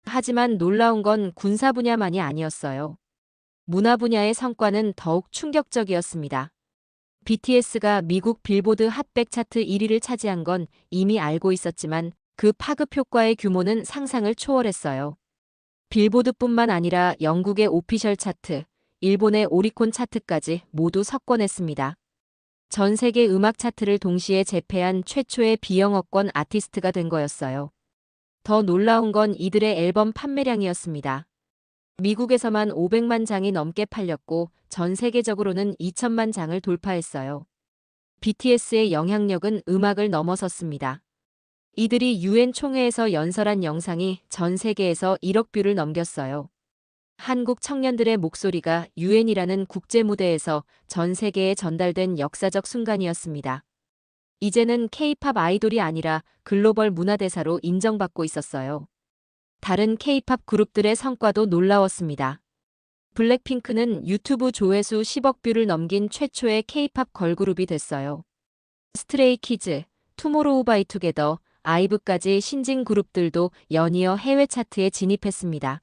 하지만 놀라운 건 군사 분야만이 아니었어요. 문화 분야의 성과는 더욱 충격적이었습니다. BTS가 미국 빌보드 핫100 차트 1위를 차지한 건 이미 알고 있었지만 그 파급 효과의 규모는 상상을 초월했어요. 빌보드뿐만 아니라 영국의 오피셜 차트, 일본의 오리콘 차트까지 모두 석권했습니다. 전 세계 음악 차트를 동시에 제패한 최초의 비영어권 아티스트가 된 거였어요. 더 놀라운 건 이들의 앨범 판매량이었습니다. 미국에서만 500만 장이 넘게 팔렸고 전 세계적으로는 2천만 장을 돌파했어요. BTS의 영향력은 음악을 넘어섰습니다. 이들이 UN 총회에서 연설한 영상이 전 세계에서 1억 뷰를 넘겼어요. 한국 청년들의 목소리가 UN이라는 국제 무대에서 전 세계에 전달된 역사적 순간이었습니다. 이제는 K-팝 아이돌이 아니라 글로벌 문화대사로 인정받고 있었어요. 다른 K-팝 그룹들의 성과도 놀라웠습니다. 블랙핑크는 유튜브 조회수 10억 뷰를 넘긴 최초의 K-팝 걸그룹이 됐어요. 스트레이키즈, 투모로우바이투게더, 아이브까지 신진 그룹들도 연이어 해외 차트에 진입했습니다.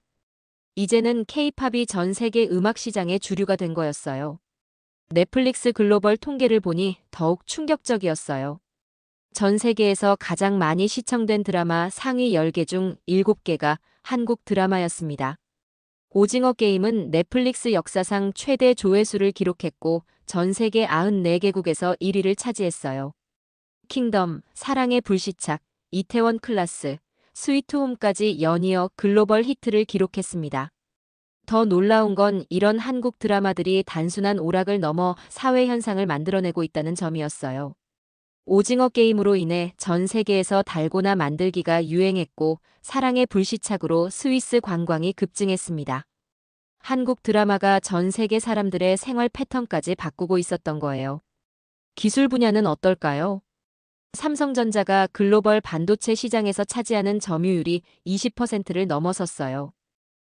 이제는 K-팝이 전 세계 음악 시장의 주류가 된 거였어요. 넷플릭스 글로벌 통계를 보니 더욱 충격적이었어요. 전 세계에서 가장 많이 시청된 드라마 상위 10개 중 7개가 한국 드라마였습니다. 오징어 게임은 넷플릭스 역사상 최대 조회수를 기록했고 전 세계 94개국에서 1위를 차지했어요. 킹덤, 사랑의 불시착, 이태원 클라스, 스위트홈까지 연이어 글로벌 히트를 기록했습니다. 더 놀라운 건 이런 한국 드라마들이 단순한 오락을 넘어 사회 현상을 만들어내고 있다는 점이었어요. 오징어 게임으로 인해 전 세계에서 달고나 만들기가 유행했고 사랑의 불시착으로 스위스 관광이 급증했습니다. 한국 드라마가 전 세계 사람들의 생활 패턴까지 바꾸고 있었던 거예요. 기술 분야는 어떨까요? 삼성전자가 글로벌 반도체 시장에서 차지하는 점유율이 20%를 넘어섰어요.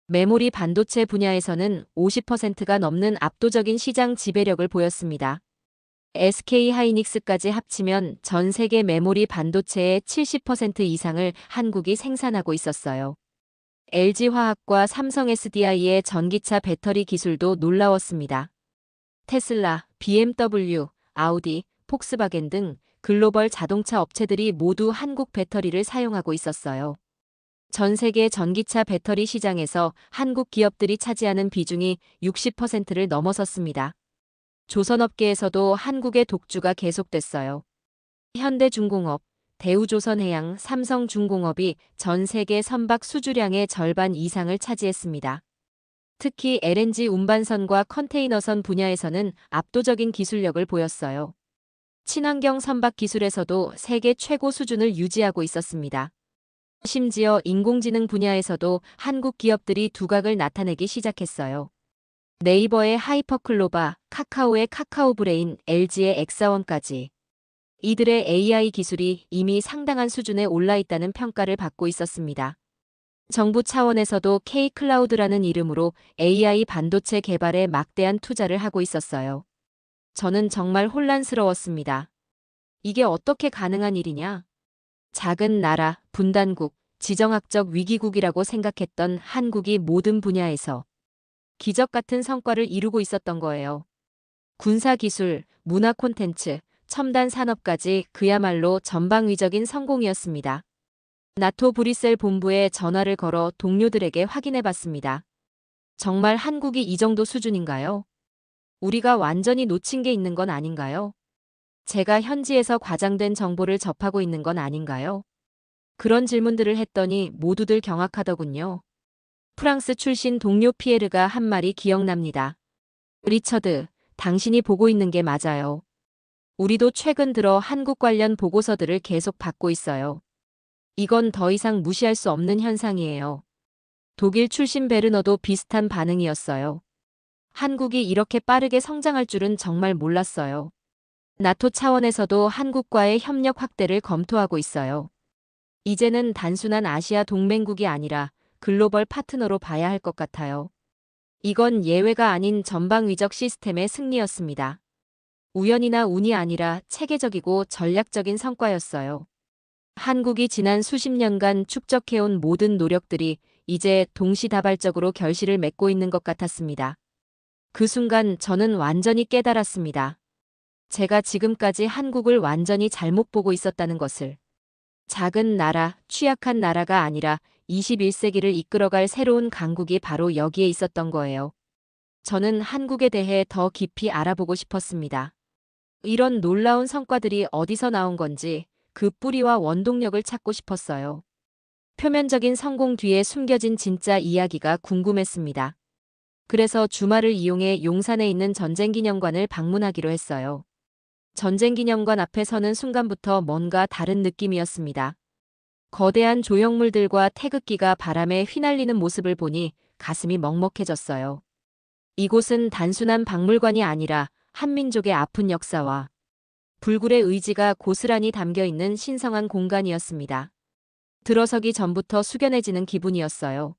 메모리 반도체 분야에서는 50%가 넘는 압도적인 시장 지배력을 보였습니다. SK하이닉스까지 합치면 전 세계 메모리 반도체의 70% 이상을 한국이 생산하고 있었어요. LG화학과 삼성 SDI의 전기차 배터리 기술도 놀라웠습니다. 테슬라, BMW, 아우디, 폭스바겐 등 글로벌 자동차 업체들이 모두 한국 배터리를 사용하고 있었어요. 전 세계 전기차 배터리 시장에서 한국 기업들이 차지하는 비중이 60%를 넘어섰습니다. 조선업계에서도 한국의 독주가 계속됐어요. 현대중공업, 대우조선해양, 삼성중공업이 전 세계 선박 수주량의 절반 이상을 차지했습니다. 특히 LNG 운반선과 컨테이너선 분야에서는 압도적인 기술력을 보였어요. 친환경 선박 기술에서도 세계 최고 수준을 유지하고 있었습니다. 심지어 인공지능 분야에서도 한국 기업들이 두각을 나타내기 시작했어요. 네이버의 하이퍼클로바, 카카오의 카카오브레인, LG의 엑사원까지. 이들의 AI 기술이 이미 상당한 수준에 올라 있다는 평가를 받고 있었습니다. 정부 차원에서도 K-클라우드라는 이름으로 AI 반도체 개발에 막대한 투자를 하고 있었어요. 저는 정말 혼란스러웠습니다. 이게 어떻게 가능한 일이냐? 작은 나라, 분단국, 지정학적 위기국이라고 생각했던 한국이 모든 분야에서 기적 같은 성과를 이루고 있었던 거예요. 군사기술, 문화 콘텐츠, 첨단 산업까지 그야말로 전방위적인 성공이었습니다. 나토 브뤼셀 본부에 전화를 걸어 동료들에게 확인해 봤습니다. 정말 한국이 이 정도 수준인가요? 우리가 완전히 놓친 게 있는 건 아닌가요? 제가 현지에서 과장된 정보를 접하고 있는 건 아닌가요? 그런 질문들을 했더니 모두들 경악하더군요. 프랑스 출신 동료 피에르가 한 말이 기억납니다. 리처드, 당신이 보고 있는 게 맞아요. 우리도 최근 들어 한국 관련 보고서들을 계속 받고 있어요. 이건 더 이상 무시할 수 없는 현상이에요. 독일 출신 베르너도 비슷한 반응이었어요. 한국이 이렇게 빠르게 성장할 줄은 정말 몰랐어요. 나토 차원에서도 한국과의 협력 확대를 검토하고 있어요. 이제는 단순한 아시아 동맹국이 아니라 글로벌 파트너로 봐야 할 것 같아요. 이건 예외가 아닌 전방위적 시스템의 승리였습니다. 우연이나 운이 아니라 체계적이고 전략적인 성과였어요. 한국이 지난 수십 년간 축적해온 모든 노력들이 이제 동시다발적으로 결실을 맺고 있는 것 같았습니다. 그 순간 저는 완전히 깨달았습니다. 제가 지금까지 한국을 완전히 잘못 보고 있었다는 것을. 작은 나라, 취약한 나라가 아니라 21세기를 이끌어갈 새로운 강국이 바로 여기에 있었던 거예요. 저는 한국에 대해 더 깊이 알아보고 싶었습니다. 이런 놀라운 성과들이 어디서 나온 건지 그 뿌리와 원동력을 찾고 싶었어요. 표면적인 성공 뒤에 숨겨진 진짜 이야기가 궁금했습니다. 그래서 주말을 이용해 용산에 있는 전쟁기념관을 방문하기로 했어요. 전쟁기념관 앞에 서는 순간부터 뭔가 다른 느낌이었습니다. 거대한 조형물들과 태극기가 바람에 휘날리는 모습을 보니 가슴이 먹먹해졌어요. 이곳은 단순한 박물관이 아니라 한민족의 아픈 역사와 불굴의 의지가 고스란히 담겨 있는 신성한 공간이었습니다. 들어서기 전부터 숙연해지는 기분이었어요.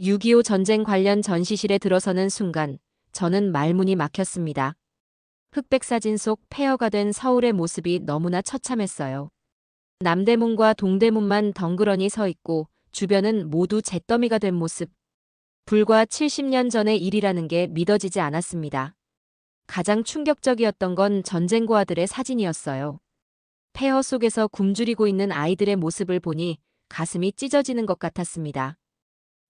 6.25 전쟁 관련 전시실에 들어서는 순간 저는 말문이 막혔습니다. 흑백 사진 속 폐허가 된 서울의 모습이 너무나 처참했어요. 남대문과 동대문만 덩그러니 서 있고 주변은 모두 잿더미가 된 모습. 불과 70년 전의 일이라는 게 믿어지지 않았습니다. 가장 충격적이었던 건 전쟁 고아들의 사진이었어요. 폐허 속에서 굶주리고 있는 아이들의 모습을 보니 가슴이 찢어지는 것 같았습니다.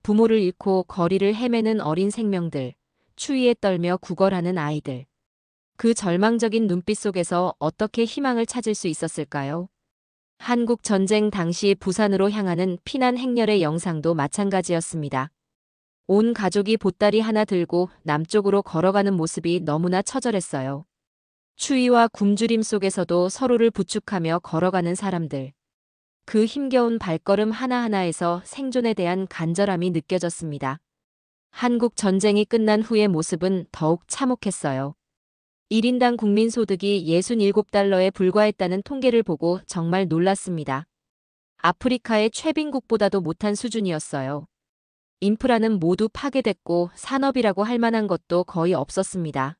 부모를 잃고 거리를 헤매는 어린 생명들, 추위에 떨며 구걸하는 아이들. 그 절망적인 눈빛 속에서 어떻게 희망을 찾을 수 있었을까요? 한국 전쟁 당시 부산으로 향하는 피난 행렬의 영상도 마찬가지였습니다. 온 가족이 보따리 하나 들고 남쪽으로 걸어가는 모습이 너무나 처절했어요. 추위와 굶주림 속에서도 서로를 부축하며 걸어가는 사람들. 그 힘겨운 발걸음 하나하나에서 생존에 대한 간절함이 느껴졌습니다. 한국 전쟁이 끝난 후의 모습은 더욱 참혹했어요. 1인당 국민소득이 67달러에 불과했다는 통계를 보고 정말 놀랐습니다. 아프리카의 최빈국보다도 못한 수준이었어요. 인프라는 모두 파괴됐고 산업이라고 할 만한 것도 거의 없었습니다.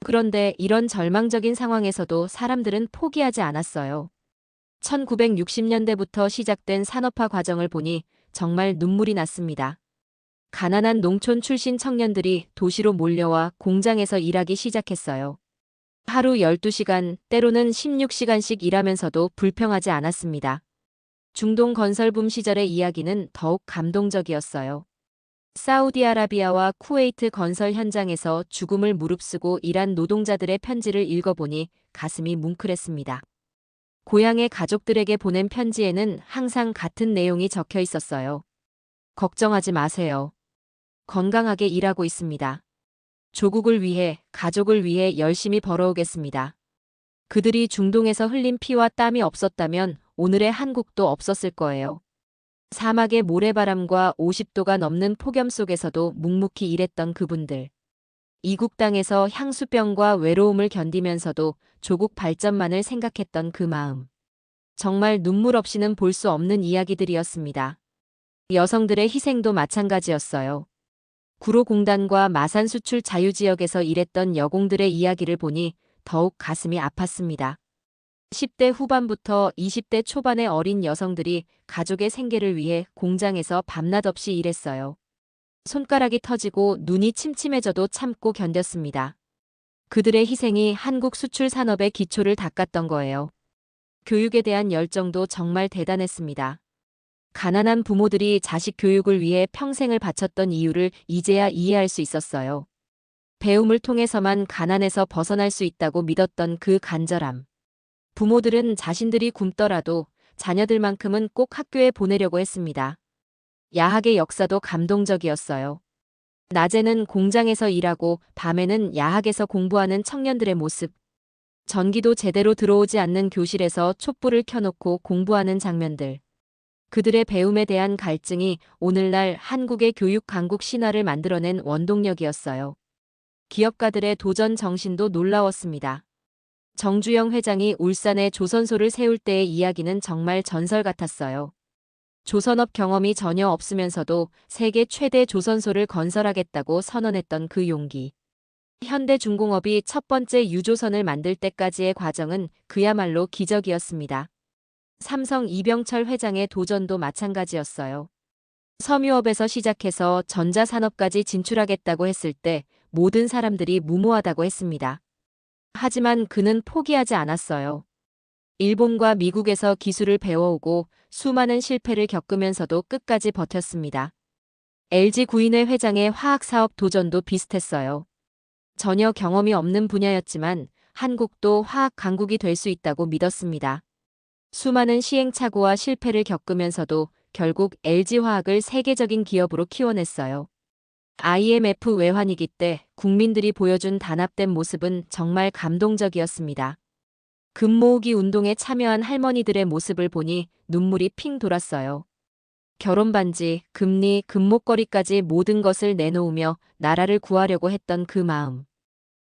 그런데 이런 절망적인 상황에서도 사람들은 포기하지 않았어요. 1960년대부터 시작된 산업화 과정을 보니 정말 눈물이 났습니다. 가난한 농촌 출신 청년들이 도시로 몰려와 공장에서 일하기 시작했어요. 하루 12시간, 때로는 16시간씩 일하면서도 불평하지 않았습니다. 중동 건설붐 시절의 이야기는 더욱 감동적이었어요. 사우디아라비아와 쿠웨이트 건설 현장에서 죽음을 무릅쓰고 일한 노동자들의 편지를 읽어보니 가슴이 뭉클했습니다. 고향의 가족들에게 보낸 편지에는 항상 같은 내용이 적혀 있었어요. 걱정하지 마세요. 건강하게 일하고 있습니다. 조국을 위해, 가족을 위해 열심히 벌어오겠습니다. 그들이 중동에서 흘린 피와 땀이 없었다면 오늘의 한국도 없었을 거예요. 사막의 모래바람과 50도가 넘는 폭염 속에서도 묵묵히 일했던 그분들. 이국 땅에서 향수병과 외로움을 견디면서도 조국 발전만을 생각했던 그 마음. 정말 눈물 없이는 볼 수 없는 이야기들이었습니다. 여성들의 희생도 마찬가지였어요. 구로공단과 마산 수출 자유지역에서 일했던 여공들의 이야기를 보니 더욱 가슴이 아팠습니다. 10대 후반부터 20대 초반의 어린 여성들이 가족의 생계를 위해 공장에서 밤낮 없이 일했어요. 손가락이 터지고 눈이 침침해져도 참고 견뎠습니다. 그들의 희생이 한국 수출 산업의 기초를 닦았던 거예요. 교육에 대한 열정도 정말 대단했습니다. 가난한 부모들이 자식 교육을 위해 평생을 바쳤던 이유를 이제야 이해할 수 있었어요. 배움을 통해서만 가난에서 벗어날 수 있다고 믿었던 그 간절함. 부모들은 자신들이 굶더라도 자녀들만큼은 꼭 학교에 보내려고 했습니다. 야학의 역사도 감동적이었어요. 낮에는 공장에서 일하고 밤에는 야학에서 공부하는 청년들의 모습. 전기도 제대로 들어오지 않는 교실에서 촛불을 켜놓고 공부하는 장면들. 그들의 배움에 대한 갈증이 오늘날 한국의 교육 강국 신화를 만들어낸 원동력이었어요. 기업가들의 도전 정신도 놀라웠습니다. 정주영 회장이 울산에 조선소를 세울 때의 이야기는 정말 전설 같았어요. 조선업 경험이 전혀 없으면서도 세계 최대 조선소를 건설하겠다고 선언했던 그 용기. 현대중공업이 첫 번째 유조선을 만들 때까지의 과정은 그야말로 기적이었습니다. 삼성 이병철 회장의 도전도 마찬가지였어요. 섬유업에서 시작해서 전자산업까지 진출하겠다고 했을 때 모든 사람들이 무모하다고 했습니다. 하지만 그는 포기하지 않았어요. 일본과 미국에서 기술을 배워오고 수많은 실패를 겪으면서도 끝까지 버텼습니다. LG 구인회 회장의 화학사업 도전도 비슷했어요. 전혀 경험이 없는 분야였지만 한국도 화학 강국이 될 수 있다고 믿었습니다. 수많은 시행착오와 실패를 겪으면서도 결국 LG화학을 세계적인 기업으로 키워냈어요. IMF 외환위기 때 국민들이 보여준 단합된 모습은 정말 감동적이었습니다. 금 모으기 운동에 참여한 할머니들의 모습을 보니 눈물이 핑 돌았어요. 결혼반지, 금리, 금목걸이까지 모든 것을 내놓으며 나라를 구하려고 했던 그 마음.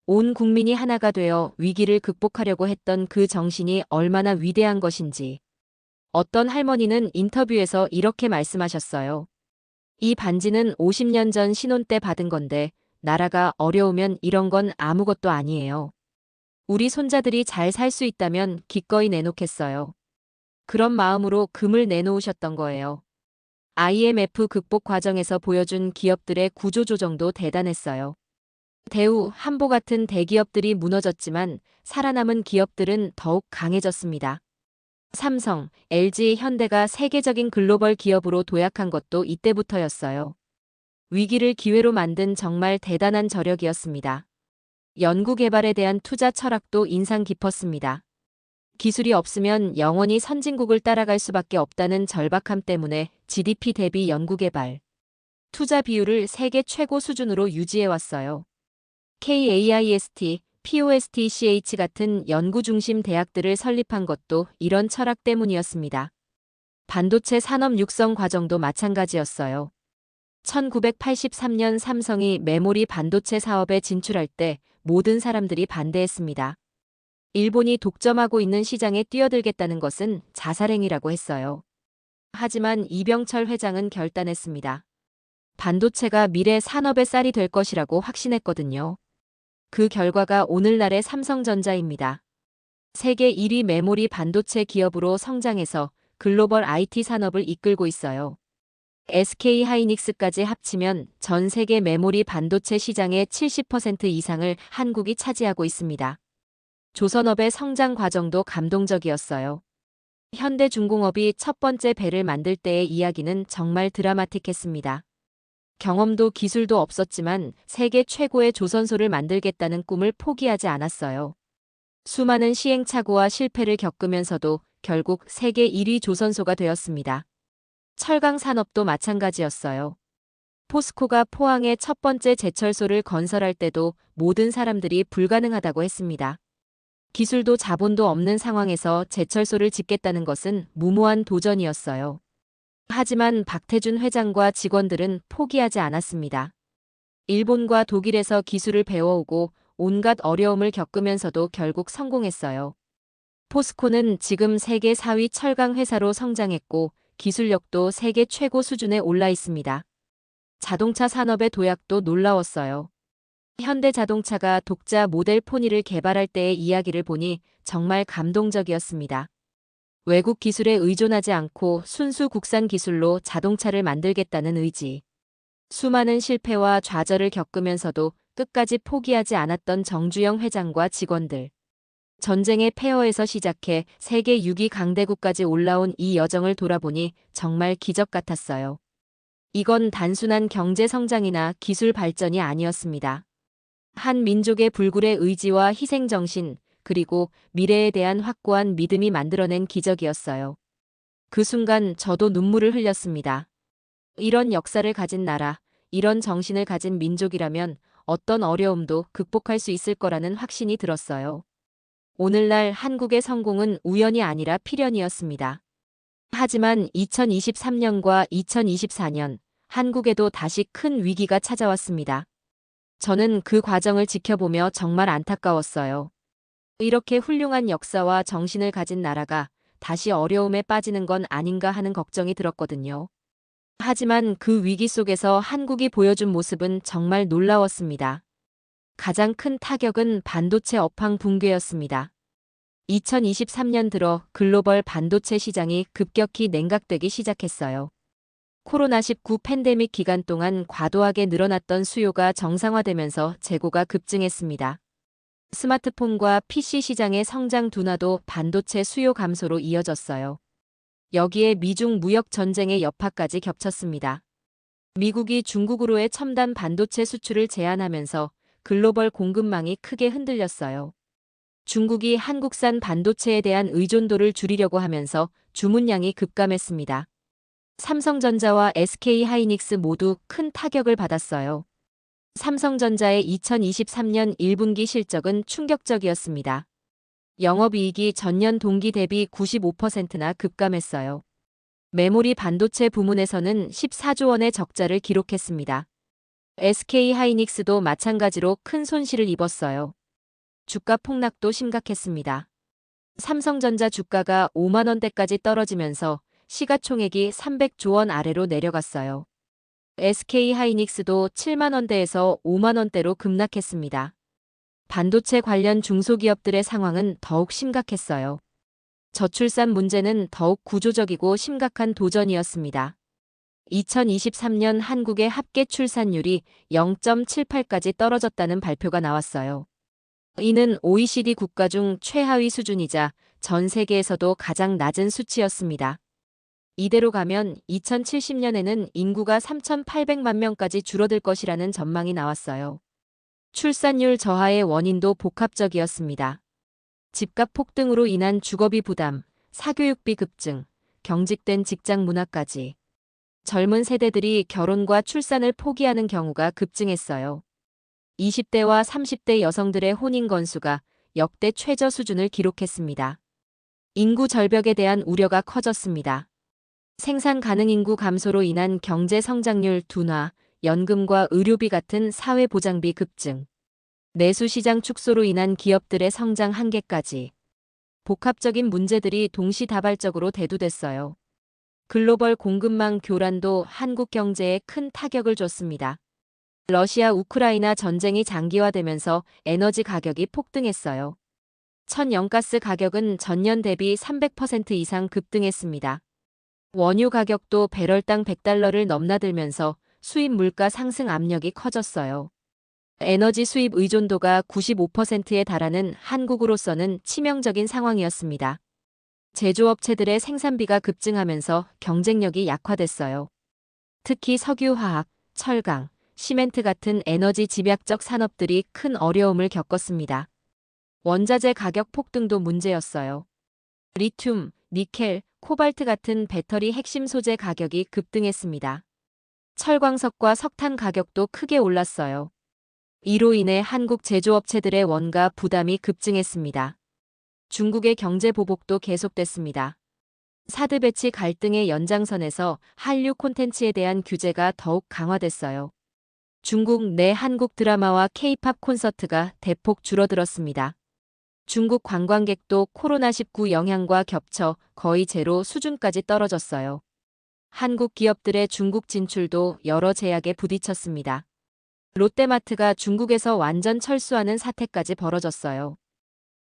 온 국민이 하나가 되어 위기를 극복하려고 했던 그 정신이 얼마나 위대한 것인지. 어떤 할머니는 인터뷰에서 이렇게 말씀하셨어요. 이 반지는 50년 전 신혼 때 받은 건데 나라가 어려우면 이런 건 아무것도 아니에요. 우리 손자들이 잘 살 수 있다면 기꺼이 내놓겠어요. 그런 마음으로 금을 내놓으셨던 거예요. IMF 극복 과정에서 보여준 기업들의 구조조정도 대단했어요. 대우, 한보 같은 대기업들이 무너졌지만 살아남은 기업들은 더욱 강해졌습니다. 삼성, LG, 현대가 세계적인 글로벌 기업으로 도약한 것도 이때부터였어요. 위기를 기회로 만든 정말 대단한 저력이었습니다. 연구개발에 대한 투자 철학도 인상 깊었습니다. 기술이 없으면 영원히 선진국을 따라갈 수밖에 없다는 절박함 때문에 GDP 대비 연구개발, 투자 비율을 세계 최고 수준으로 유지해왔어요. KAIST, POSTCH 같은 연구 중심 대학들을 설립한 것도 이런 철학 때문이었습니다. 반도체 산업 육성 과정도 마찬가지였어요. 1983년 삼성이 메모리 반도체 사업에 진출할 때 모든 사람들이 반대했습니다. 일본이 독점하고 있는 시장에 뛰어들겠다는 것은 자살행위라고 했어요. 하지만 이병철 회장은 결단했습니다. 반도체가 미래 산업의 쌀이 될 것이라고 확신했거든요. 그 결과가 오늘날의 삼성전자입니다. 세계 1위 메모리 반도체 기업으로 성장해서 글로벌 IT 산업을 이끌고 있어요. SK하이닉스까지 합치면 전 세계 메모리 반도체 시장의 70% 이상을 한국이 차지하고 있습니다. 조선업의 성장 과정도 감동적이었어요. 현대중공업이 첫 번째 배를 만들 때의 이야기는 정말 드라마틱했습니다. 경험도 기술도 없었지만 세계 최고의 조선소를 만들겠다는 꿈을 포기하지 않았어요. 수많은 시행착오와 실패를 겪으면서도 결국 세계 1위 조선소가 되었습니다. 철강 산업도 마찬가지였어요. 포스코가 포항에 첫 번째 제철소를 건설할 때도 모든 사람들이 불가능하다고 했습니다. 기술도 자본도 없는 상황에서 제철소를 짓겠다는 것은 무모한 도전이었어요. 하지만 박태준 회장과 직원들은 포기하지 않았습니다. 일본과 독일에서 기술을 배워오고 온갖 어려움을 겪으면서도 결국 성공했어요. 포스코는 지금 세계 4위 철강 회사로 성장했고 기술력도 세계 최고 수준에 올라 있습니다. 자동차 산업의 도약도 놀라웠어요. 현대자동차가 독자 모델 포니를 개발할 때의 이야기를 보니 정말 감동적이었습니다. 외국 기술에 의존하지 않고 순수 국산 기술로 자동차를 만들겠다는 의지. 수많은 실패와 좌절을 겪으면서도 끝까지 포기하지 않았던 정주영 회장과 직원들. 전쟁의 폐허에서 시작해 세계 6위 강대국까지 올라온 이 여정을 돌아보니 정말 기적 같았어요. 이건 단순한 경제 성장이나 기술 발전이 아니었습니다. 한 민족의 불굴의 의지와 희생정신, 그리고 미래에 대한 확고한 믿음이 만들어낸 기적이었어요. 그 순간 저도 눈물을 흘렸습니다. 이런 역사를 가진 나라, 이런 정신을 가진 민족이라면 어떤 어려움도 극복할 수 있을 거라는 확신이 들었어요. 오늘날 한국의 성공은 우연이 아니라 필연이었습니다. 하지만 2023년과 2024년, 한국에도 다시 큰 위기가 찾아왔습니다. 저는 그 과정을 지켜보며 정말 안타까웠어요. 이렇게 훌륭한 역사와 정신을 가진 나라가 다시 어려움에 빠지는 건 아닌가 하는 걱정이 들었거든요. 하지만 그 위기 속에서 한국이 보여준 모습은 정말 놀라웠습니다. 가장 큰 타격은 반도체 업황 붕괴였습니다. 2023년 들어 글로벌 반도체 시장이 급격히 냉각되기 시작했어요. 코로나19 팬데믹 기간 동안 과도하게 늘어났던 수요가 정상화되면서 재고가 급증했습니다. 스마트폰과 PC 시장의 성장 둔화도 반도체 수요 감소로 이어졌어요. 여기에 미중 무역 전쟁의 여파까지 겹쳤습니다. 미국이 중국으로의 첨단 반도체 수출을 제한하면서 글로벌 공급망이 크게 흔들렸어요. 중국이 한국산 반도체에 대한 의존도를 줄이려고 하면서 주문량이 급감했습니다. 삼성전자와 SK하이닉스 모두 큰 타격을 받았어요. 삼성전자의 2023년 1분기 실적은 충격적이었습니다. 영업이익이 전년 동기 대비 95%나 급감했어요. 메모리 반도체 부문에서는 14조 원의 적자를 기록했습니다. SK하이닉스도 마찬가지로 큰 손실을 입었어요. 주가 폭락도 심각했습니다. 삼성전자 주가가 5만 원대까지 떨어지면서 시가총액이 300조 원 아래로 내려갔어요. SK하이닉스도 7만 원대에서 5만 원대로 급락했습니다. 반도체 관련 중소기업들의 상황은 더욱 심각했어요. 저출산 문제는 더욱 구조적이고 심각한 도전이었습니다. 2023년 한국의 합계 출산율이 0.78까지 떨어졌다는 발표가 나왔어요. 이는 OECD 국가 중 최하위 수준이자 전 세계에서도 가장 낮은 수치였습니다. 이대로 가면 2070년에는 인구가 3,800만 명까지 줄어들 것이라는 전망이 나왔어요. 출산율 저하의 원인도 복합적이었습니다. 집값 폭등으로 인한 주거비 부담, 사교육비 급증, 경직된 직장 문화까지. 젊은 세대들이 결혼과 출산을 포기하는 경우가 급증했어요. 20대와 30대 여성들의 혼인 건수가 역대 최저 수준을 기록했습니다. 인구 절벽에 대한 우려가 커졌습니다. 생산 가능 인구 감소로 인한 경제 성장률 둔화, 연금과 의료비 같은 사회보장비 급증, 내수시장 축소로 인한 기업들의 성장 한계까지 복합적인 문제들이 동시다발적으로 대두됐어요. 글로벌 공급망 교란도 한국 경제에 큰 타격을 줬습니다. 러시아 우크라이나 전쟁이 장기화되면서 에너지 가격이 폭등했어요. 천연가스 가격은 전년 대비 300% 이상 급등했습니다. 원유 가격도 배럴당 100달러를 넘나들면서 수입 물가 상승 압력이 커졌어요. 에너지 수입 의존도가 95%에 달하는 한국으로서는 치명적인 상황이었습니다. 제조업체들의 생산비가 급증하면서 경쟁력이 약화됐어요. 특히 석유화학, 철강, 시멘트 같은 에너지 집약적 산업들이 큰 어려움을 겪었습니다. 원자재 가격 폭등도 문제였어요. 리튬, 니켈, 코발트 같은 배터리 핵심 소재 가격이 급등했습니다. 철광석과 석탄 가격도 크게 올랐어요. 이로 인해 한국 제조업체들의 원가 부담이 급증했습니다. 중국의 경제 보복도 계속됐습니다. 사드 배치 갈등의 연장선에서 한류 콘텐츠에 대한 규제가 더욱 강화됐어요. 중국 내 한국 드라마와 K-팝 콘서트가 대폭 줄어들었습니다. 중국 관광객도 코로나19 영향과 겹쳐 거의 제로 수준까지 떨어졌어요. 한국 기업들의 중국 진출도 여러 제약에 부딪혔습니다. 롯데마트가 중국에서 완전 철수하는 사태까지 벌어졌어요.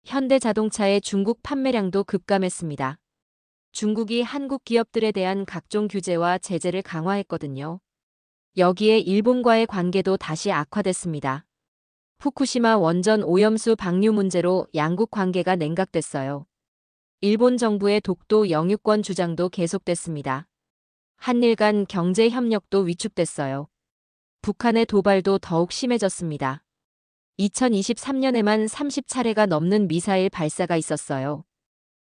현대자동차의 중국 판매량도 급감했습니다. 중국이 한국 기업들에 대한 각종 규제와 제재를 강화했거든요. 여기에 일본과의 관계도 다시 악화됐습니다. 후쿠시마 원전 오염수 방류 문제로 양국 관계가 냉각됐어요. 일본 정부의 독도 영유권 주장도 계속됐습니다. 한일 간 경제 협력도 위축됐어요. 북한의 도발도 더욱 심해졌습니다. 2023년에만 30차례가 넘는 미사일 발사가 있었어요.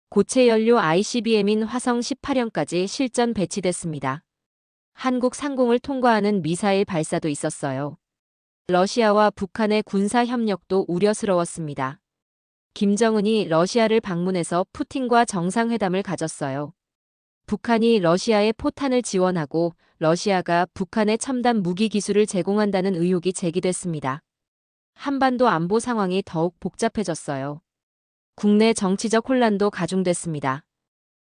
고체 연료 ICBM인 화성 18형까지 실전 배치됐습니다. 한국 상공을 통과하는 미사일 발사도 있었어요. 러시아와 북한의 군사 협력도 우려스러웠습니다. 김정은이 러시아를 방문해서 푸틴과 정상회담을 가졌어요. 북한이 러시아에 포탄을 지원하고 러시아가 북한에 첨단 무기 기술을 제공한다는 의혹이 제기됐습니다. 한반도 안보 상황이 더욱 복잡해졌어요. 국내 정치적 혼란도 가중됐습니다.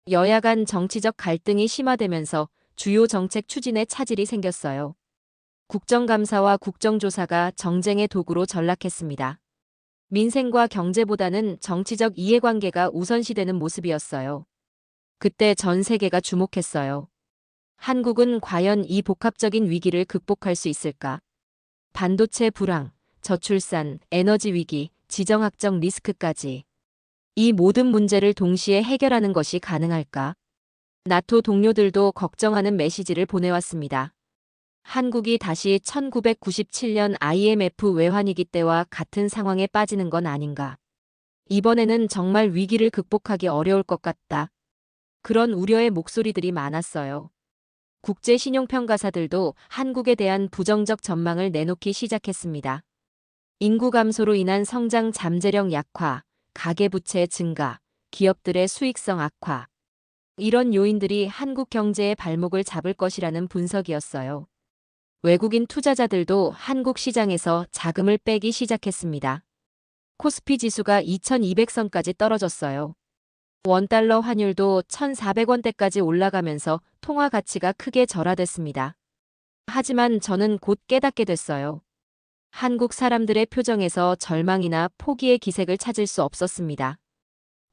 여야 간 정치적 갈등이 심화되면서 주요 정책 추진에 차질이 생겼어요. 국정감사와 국정조사가 정쟁의 도구로 전락했습니다. 민생과 경제보다는 정치적 이해관계가 우선시되는 모습이었어요. 그때 전 세계가 주목했어요. 한국은 과연 이 복합적인 위기를 극복할 수 있을까? 반도체 불황, 저출산, 에너지 위기, 지정학적 리스크까지. 이 모든 문제를 동시에 해결하는 것이 가능할까? 나토 동료들도 걱정하는 메시지를 보내왔습니다. 한국이 다시 1997년 IMF 외환위기 때와 같은 상황에 빠지는 건 아닌가. 이번에는 정말 위기를 극복하기 어려울 것 같다. 그런 우려의 목소리들이 많았어요. 국제 신용평가사들도 한국에 대한 부정적 전망을 내놓기 시작했습니다. 인구 감소로 인한 성장 잠재력 약화, 가계부채 증가, 기업들의 수익성 악화. 이런 요인들이 한국 경제의 발목을 잡을 것이라는 분석이었어요. 외국인 투자자들도 한국 시장에서 자금을 빼기 시작했습니다. 코스피 지수가 2200선까지 떨어졌어요. 원달러 환율도 1400원대까지 올라가면서 통화 가치가 크게 절하됐습니다. 하지만 저는 곧 깨닫게 됐어요. 한국 사람들의 표정에서 절망이나 포기의 기색을 찾을 수 없었습니다.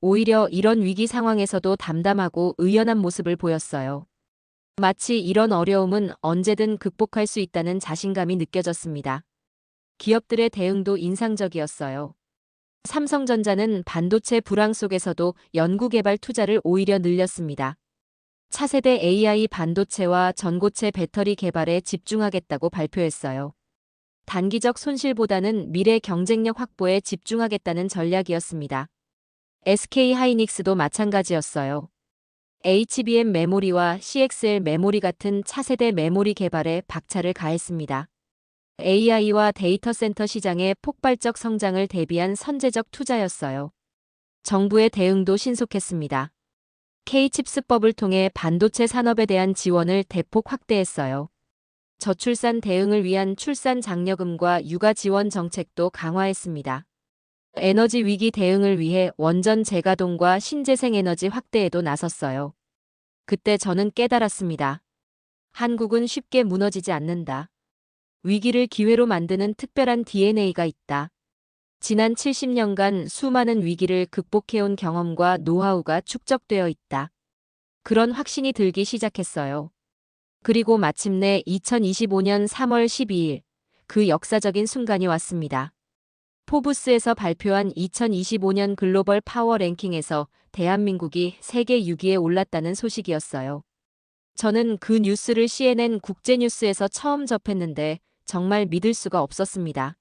오히려 이런 위기 상황에서도 담담하고 의연한 모습을 보였어요. 마치 이런 어려움은 언제든 극복할 수 있다는 자신감이 느껴졌습니다. 기업들의 대응도 인상적이었어요. 삼성전자는 반도체 불황 속에서도 연구개발 투자를 오히려 늘렸습니다. 차세대 AI 반도체와 전고체 배터리 개발에 집중하겠다고 발표했어요. 단기적 손실보다는 미래 경쟁력 확보에 집중하겠다는 전략이었습니다. SK하이닉스도 마찬가지였어요. HBM 메모리와 CXL 메모리 같은 차세대 메모리 개발에 박차를 가했습니다. AI와 데이터 센터 시장의 폭발적 성장을 대비한 선제적 투자였어요. 정부의 대응도 신속했습니다. K-칩스법을 통해 반도체 산업에 대한 지원을 대폭 확대했어요. 저출산 대응을 위한 출산 장려금과 육아 지원 정책도 강화했습니다. 에너지 위기 대응을 위해 원전 재가동과 신재생 에너지 확대에도 나섰어요. 그때 저는 깨달았습니다. 한국은 쉽게 무너지지 않는다. 위기를 기회로 만드는 특별한 DNA가 있다. 지난 70년간 수많은 위기를 극복해온 경험과 노하우가 축적되어 있다. 그런 확신이 들기 시작했어요. 그리고 마침내 2025년 3월 12일, 그 역사적인 순간이 왔습니다. 포브스에서 발표한 2025년 글로벌 파워 랭킹에서 대한민국이 세계 6위에 올랐다는 소식이었어요. 저는 그 뉴스를 CNN 국제뉴스에서 처음 접했는데 정말 믿을 수가 없었습니다.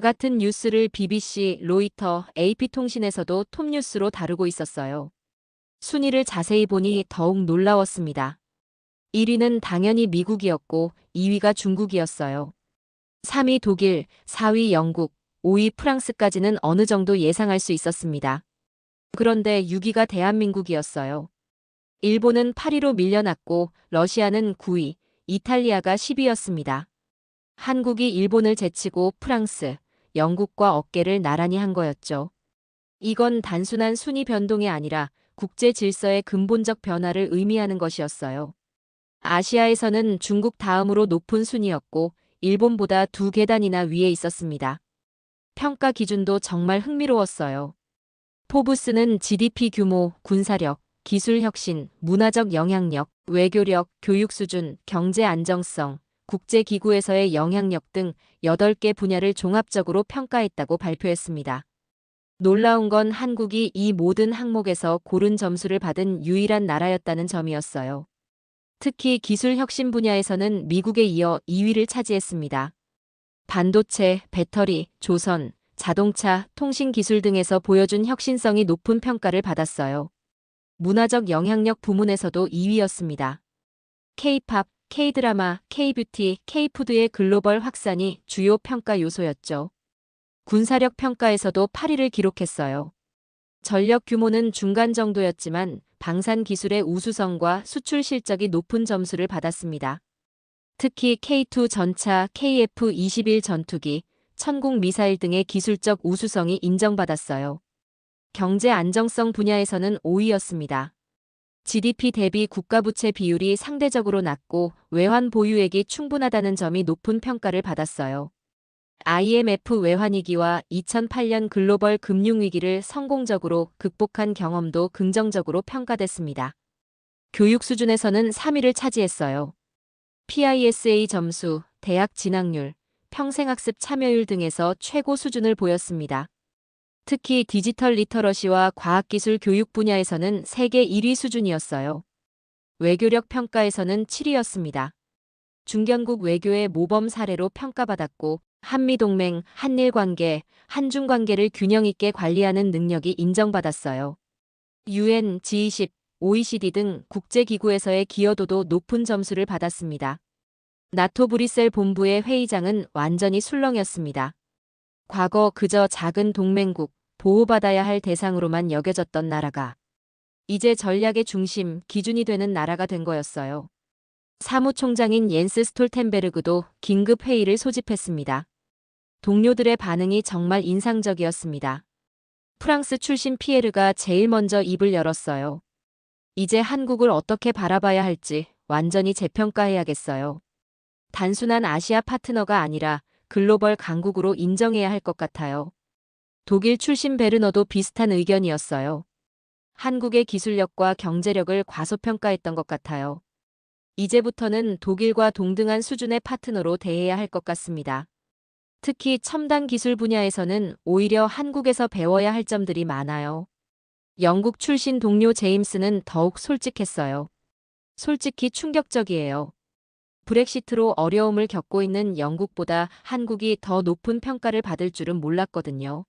같은 뉴스를 BBC, 로이터, AP통신에서도 톱뉴스로 다루고 있었어요. 순위를 자세히 보니 더욱 놀라웠습니다. 1위는 당연히 미국이었고 2위가 중국이었어요. 3위 독일, 4위 영국, 5위 프랑스까지는 어느 정도 예상할 수 있었습니다. 그런데 6위가 대한민국이었어요. 일본은 8위로 밀려났고 러시아는 9위, 이탈리아가 10위였습니다. 한국이 일본을 제치고 프랑스, 영국과 어깨를 나란히 한 거였죠. 이건 단순한 순위 변동이 아니라 국제 질서의 근본적 변화를 의미하는 것이었어요. 아시아에서는 중국 다음으로 높은 순위였고 일본보다 2계단이나 위에 있었습니다. 평가 기준도 정말 흥미로웠어요. 포브스는 GDP 규모, 군사력, 기술 혁신, 문화적 영향력, 외교력, 교육 수준, 경제 안정성, 국제기구에서의 영향력 등 8개 분야를 종합적으로 평가했다고 발표했습니다. 놀라운 건 한국이 이 모든 항목에서 고른 점수를 받은 유일한 나라였다는 점이었어요. 특히 기술 혁신 분야에서는 미국에 이어 2위를 차지했습니다. 반도체, 배터리, 조선, 자동차, 통신 기술 등에서 보여준 혁신성이 높은 평가를 받았어요. 문화적 영향력 부문에서도 2위였습니다. K-팝, K-드라마, K-뷰티, K-푸드의 글로벌 확산이 주요 평가 요소였죠. 군사력 평가에서도 8위를 기록했어요. 전력 규모는 중간 정도였지만 방산 기술의 우수성과 수출 실적이 높은 점수를 받았습니다. 특히 K2 전차, KF-21 전투기, 천공 미사일 등의 기술적 우수성이 인정받았어요. 경제 안정성 분야에서는 5위였습니다. GDP 대비 국가부채 비율이 상대적으로 낮고 외환 보유액이 충분하다는 점이 높은 평가를 받았어요. IMF 외환위기와 2008년 글로벌 금융위기를 성공적으로 극복한 경험도 긍정적으로 평가됐습니다. 교육 수준에서는 3위를 차지했어요. PISA 점수, 대학 진학률, 평생학습 참여율 등에서 최고 수준을 보였습니다. 특히 디지털 리터러시와 과학기술 교육 분야에서는 세계 1위 수준이었어요. 외교력 평가에서는 7위였습니다. 중견국 외교의 모범 사례로 평가받았고 한미동맹, 한일관계, 한중관계를 균형 있게 관리하는 능력이 인정받았어요. UN, G20, OECD 등 국제기구에서의 기여도도 높은 점수를 받았습니다. 나토 브뤼셀 본부의 회의장은 완전히 술렁이었습니다. 과거 그저 작은 동맹국, 보호받아야 할 대상으로만 여겨졌던 나라가 이제 전략의 중심, 기준이 되는 나라가 된 거였어요. 사무총장인 옌스 스톨텐베르그도 긴급 회의를 소집했습니다. 동료들의 반응이 정말 인상적이었습니다. 프랑스 출신 피에르가 제일 먼저 입을 열었어요. 이제 한국을 어떻게 바라봐야 할지 완전히 재평가해야겠어요. 단순한 아시아 파트너가 아니라 글로벌 강국으로 인정해야 할 것 같아요. 독일 출신 베르너도 비슷한 의견이었어요. 한국의 기술력과 경제력을 과소평가했던 것 같아요. 이제부터는 독일과 동등한 수준의 파트너로 대해야 할 것 같습니다. 특히 첨단 기술 분야에서는 오히려 한국에서 배워야 할 점들이 많아요. 영국 출신 동료 제임스는 더욱 솔직했어요. 솔직히 충격적이에요. 브렉시트로 어려움을 겪고 있는 영국보다 한국이 더 높은 평가를 받을 줄은 몰랐거든요.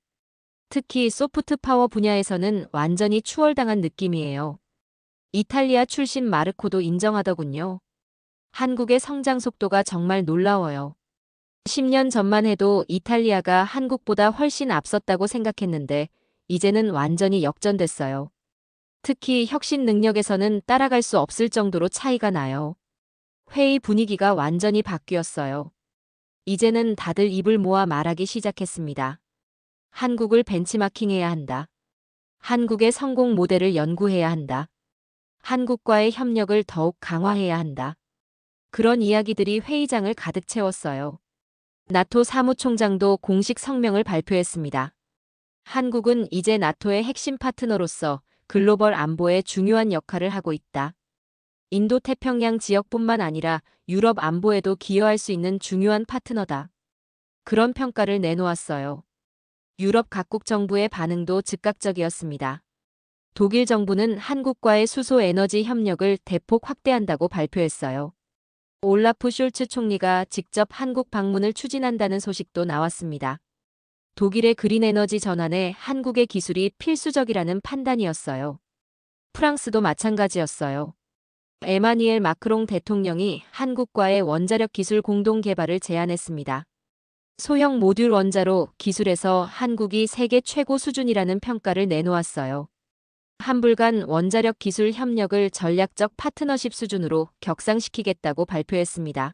특히 소프트 파워 분야에서는 완전히 추월당한 느낌이에요. 이탈리아 출신 마르코도 인정하더군요. 한국의 성장 속도가 정말 놀라워요. 10년 전만 해도 이탈리아가 한국보다 훨씬 앞섰다고 생각했는데 이제는 완전히 역전됐어요. 특히 혁신 능력에서는 따라갈 수 없을 정도로 차이가 나요. 회의 분위기가 완전히 바뀌었어요. 이제는 다들 입을 모아 말하기 시작했습니다. 한국을 벤치마킹해야 한다. 한국의 성공 모델을 연구해야 한다. 한국과의 협력을 더욱 강화해야 한다. 그런 이야기들이 회의장을 가득 채웠어요. 나토 사무총장도 공식 성명을 발표했습니다. 한국은 이제 나토의 핵심 파트너로서 글로벌 안보에 중요한 역할을 하고 있다. 인도태평양 지역뿐만 아니라 유럽 안보에도 기여할 수 있는 중요한 파트너다. 그런 평가를 내놓았어요. 유럽 각국 정부의 반응도 즉각적이었습니다. 독일 정부는 한국과의 수소 에너지 협력을 대폭 확대한다고 발표했어요. 올라프 숄츠 총리가 직접 한국 방문을 추진한다는 소식도 나왔습니다. 독일의 그린 에너지 전환에 한국의 기술이 필수적이라는 판단이었어요. 프랑스도 마찬가지였어요. 에마니엘 마크롱 대통령이 한국과의 원자력 기술 공동 개발을 제안했습니다. 소형 모듈 원자로 기술에서 한국이 세계 최고 수준이라는 평가를 내놓았어요. 한불 간 원자력 기술 협력을 전략적 파트너십 수준으로 격상시키겠다고 발표했습니다.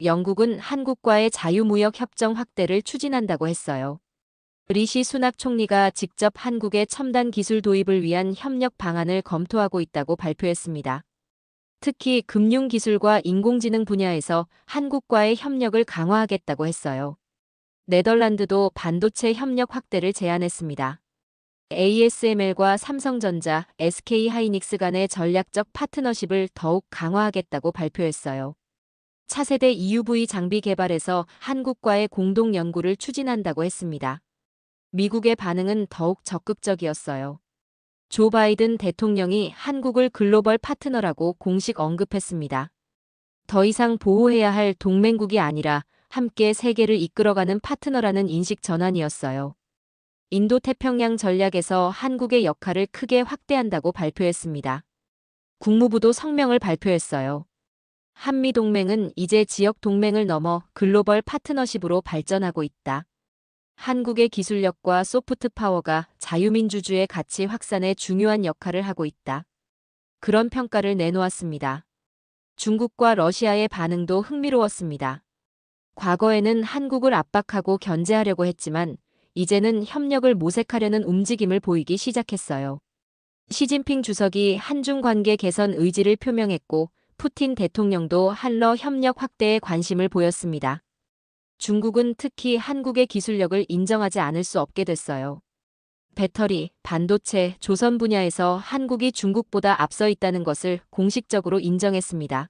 영국은 한국과의 자유무역 협정 확대를 추진한다고 했어요. 리시 수낙 총리가 직접 한국의 첨단 기술 도입을 위한 협력 방안을 검토하고 있다고 발표했습니다. 특히 금융기술과 인공지능 분야에서 한국과의 협력을 강화하겠다고 했어요. 네덜란드도 반도체 협력 확대를 제안했습니다. ASML과 삼성전자, SK하이닉스 간의 전략적 파트너십을 더욱 강화하겠다고 발표했어요. 차세대 EUV 장비 개발에서 한국과의 공동 연구를 추진한다고 했습니다. 미국의 반응은 더욱 적극적이었어요. 조 바이든 대통령이 한국을 글로벌 파트너라고 공식 언급했습니다. 더 이상 보호해야 할 동맹국이 아니라 함께 세계를 이끌어가는 파트너라는 인식 전환이었어요. 인도태평양 전략에서 한국의 역할을 크게 확대한다고 발표했습니다. 국무부도 성명을 발표했어요. 한미동맹은 이제 지역 동맹을 넘어 글로벌 파트너십으로 발전하고 있다. 한국의 기술력과 소프트 파워가 자유민주주의 가치 확산에 중요한 역할을 하고 있다. 그런 평가를 내놓았습니다. 중국과 러시아의 반응도 흥미로웠습니다. 과거에는 한국을 압박하고 견제하려고 했지만 이제는 협력을 모색하려는 움직임을 보이기 시작했어요. 시진핑 주석이 한중 관계 개선 의지를 표명했고 푸틴 대통령도 한러 협력 확대에 관심을 보였습니다. 중국은 특히 한국의 기술력을 인정하지 않을 수 없게 됐어요. 배터리, 반도체, 조선 분야에서 한국이 중국보다 앞서 있다는 것을 공식적으로 인정했습니다.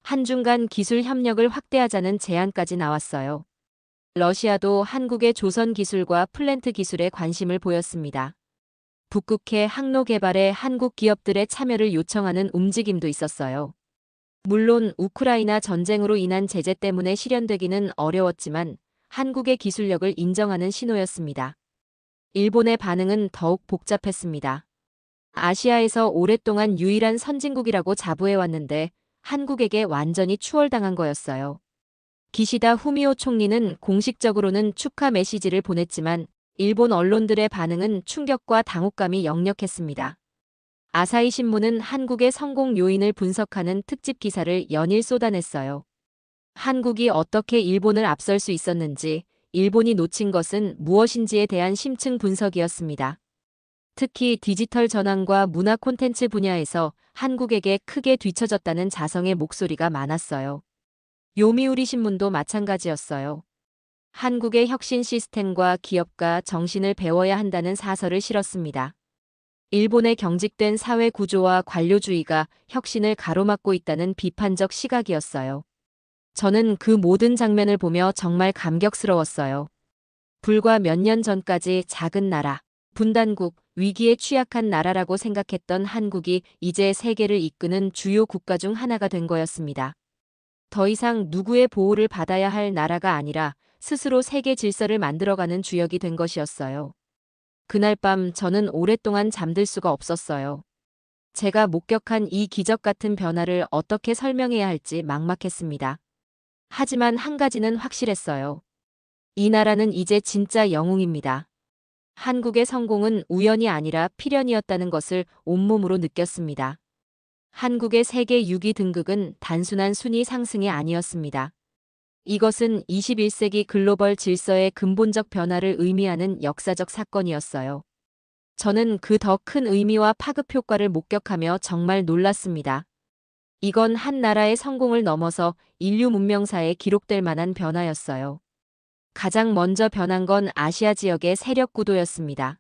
한중 간 기술 협력을 확대하자는 제안까지 나왔어요. 러시아도 한국의 조선 기술과 플랜트 기술에 관심을 보였습니다. 북극해 항로 개발에 한국 기업들의 참여를 요청하는 움직임도 있었어요. 물론 우크라이나 전쟁으로 인한 제재 때문에 실현되기는 어려웠지만 한국의 기술력을 인정하는 신호였습니다. 일본의 반응은 더욱 복잡했습니다. 아시아에서 오랫동안 유일한 선진국이라고 자부해왔는데 한국에게 완전히 추월당한 거였어요. 기시다 후미오 총리는 공식적으로는 축하 메시지를 보냈지만 일본 언론들의 반응은 충격과 당혹감이 역력했습니다. 아사히 신문은 한국의 성공 요인을 분석하는 특집 기사를 연일 쏟아냈어요. 한국이 어떻게 일본을 앞설 수 있었는지, 일본이 놓친 것은 무엇인지에 대한 심층 분석이었습니다. 특히 디지털 전환과 문화 콘텐츠 분야에서 한국에게 크게 뒤처졌다는 자성의 목소리가 많았어요. 요미우리 신문도 마찬가지였어요. 한국의 혁신 시스템과 기업가 정신을 배워야 한다는 사설을 실었습니다. 일본의 경직된 사회 구조와 관료주의가 혁신을 가로막고 있다는 비판적 시각이었어요. 저는 그 모든 장면을 보며 정말 감격스러웠어요. 불과 몇 년 전까지 작은 나라, 분단국, 위기에 취약한 나라라고 생각했던 한국이 이제 세계를 이끄는 주요 국가 중 하나가 된 거였습니다. 더 이상 누구의 보호를 받아야 할 나라가 아니라 스스로 세계 질서를 만들어가는 주역이 된 것이었어요. 그날 밤 저는 오랫동안 잠들 수가 없었어요. 제가 목격한 이 기적 같은 변화를 어떻게 설명해야 할지 막막했습니다. 하지만 한 가지는 확실했어요. 이 나라는 이제 진짜 영웅입니다. 한국의 성공은 우연이 아니라 필연이었다는 것을 온몸으로 느꼈습니다. 한국의 세계 6위 등극은 단순한 순위 상승이 아니었습니다. 이것은 21세기 글로벌 질서의 근본적 변화를 의미하는 역사적 사건이었어요. 저는 그 더 큰 의미와 파급 효과를 목격하며 정말 놀랐습니다. 이건 한 나라의 성공을 넘어서 인류 문명사에 기록될 만한 변화였어요. 가장 먼저 변한 건 아시아 지역의 세력 구도였습니다.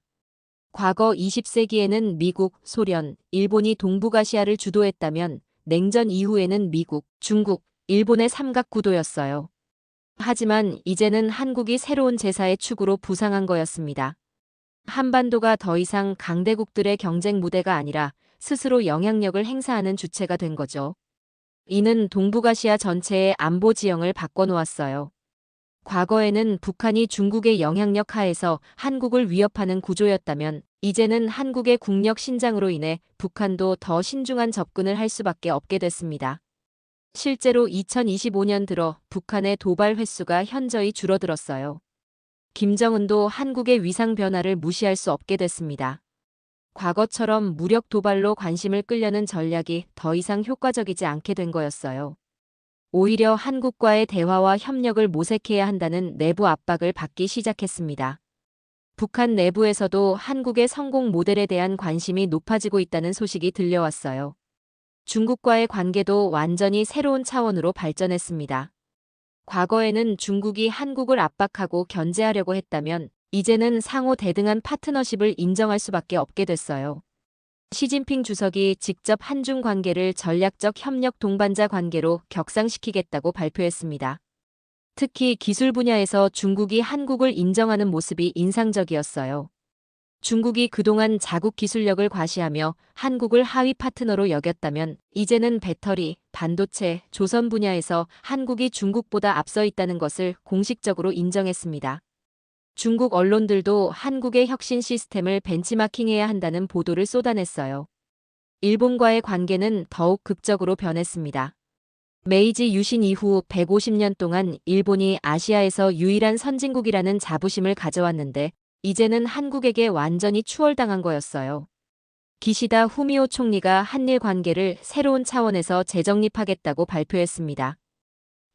과거 20세기에는 미국, 소련, 일본이 동북아시아를 주도했다면 냉전 이후에는 미국, 중국, 일본의 삼각 구도였어요. 하지만 이제는 한국이 새로운 제사의 축으로 부상한 거였습니다. 한반도가 더 이상 강대국들의 경쟁 무대가 아니라 스스로 영향력을 행사하는 주체가 된 거죠. 이는 동북아시아 전체의 안보 지형을 바꿔놓았어요. 과거에는 북한이 중국의 영향력 하에서 한국을 위협하는 구조였다면 이제는 한국의 국력 신장으로 인해 북한도 더 신중한 접근을 할 수밖에 없게 됐습니다. 실제로 2025년 들어 북한의 도발 횟수가 현저히 줄어들었어요. 김정은도 한국의 위상 변화를 무시할 수 없게 됐습니다. 과거처럼 무력 도발로 관심을 끌려는 전략이 더 이상 효과적이지 않게 된 거였어요. 오히려 한국과의 대화와 협력을 모색해야 한다는 내부 압박을 받기 시작했습니다. 북한 내부에서도 한국의 성공 모델에 대한 관심이 높아지고 있다는 소식이 들려왔어요. 중국과의 관계도 완전히 새로운 차원으로 발전했습니다. 과거에는 중국이 한국을 압박하고 견제하려고 했다면 이제는 상호 대등한 파트너십을 인정할 수밖에 없게 됐어요. 시진핑 주석이 직접 한중 관계를 전략적 협력 동반자 관계로 격상시키겠다고 발표했습니다. 특히 기술 분야에서 중국이 한국을 인정하는 모습이 인상적이었어요. 중국이 그동안 자국 기술력을 과시하며 한국을 하위 파트너로 여겼다면 이제는 배터리, 반도체, 조선 분야에서 한국이 중국보다 앞서 있다는 것을 공식적으로 인정했습니다. 중국 언론들도 한국의 혁신 시스템을 벤치마킹해야 한다는 보도를 쏟아냈어요. 일본과의 관계는 더욱 극적으로 변했습니다. 메이지 유신 이후 150년 동안 일본이 아시아에서 유일한 선진국이라는 자부심을 가져왔는데 이제는 한국에게 완전히 추월당한 거였어요. 기시다 후미오 총리가 한일 관계를 새로운 차원에서 재정립하겠다고 발표했습니다.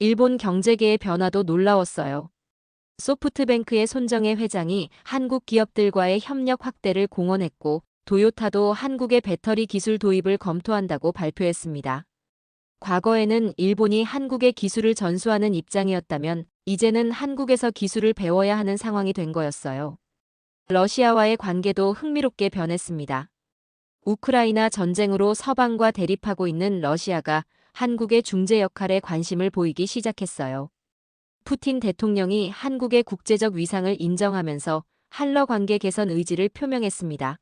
일본 경제계의 변화도 놀라웠어요. 소프트뱅크의 손정혜 회장이 한국 기업들과의 협력 확대를 공언했고 도요타도 한국의 배터리 기술 도입을 검토한다고 발표했습니다. 과거에는 일본이 한국의 기술을 전수하는 입장이었다면 이제는 한국에서 기술을 배워야 하는 상황이 된 거였어요. 러시아와의 관계도 흥미롭게 변했습니다. 우크라이나 전쟁으로 서방과 대립하고 있는 러시아가 한국의 중재 역할에 관심을 보이기 시작했어요. 푸틴 대통령이 한국의 국제적 위상을 인정하면서 한러 관계 개선 의지를 표명했습니다.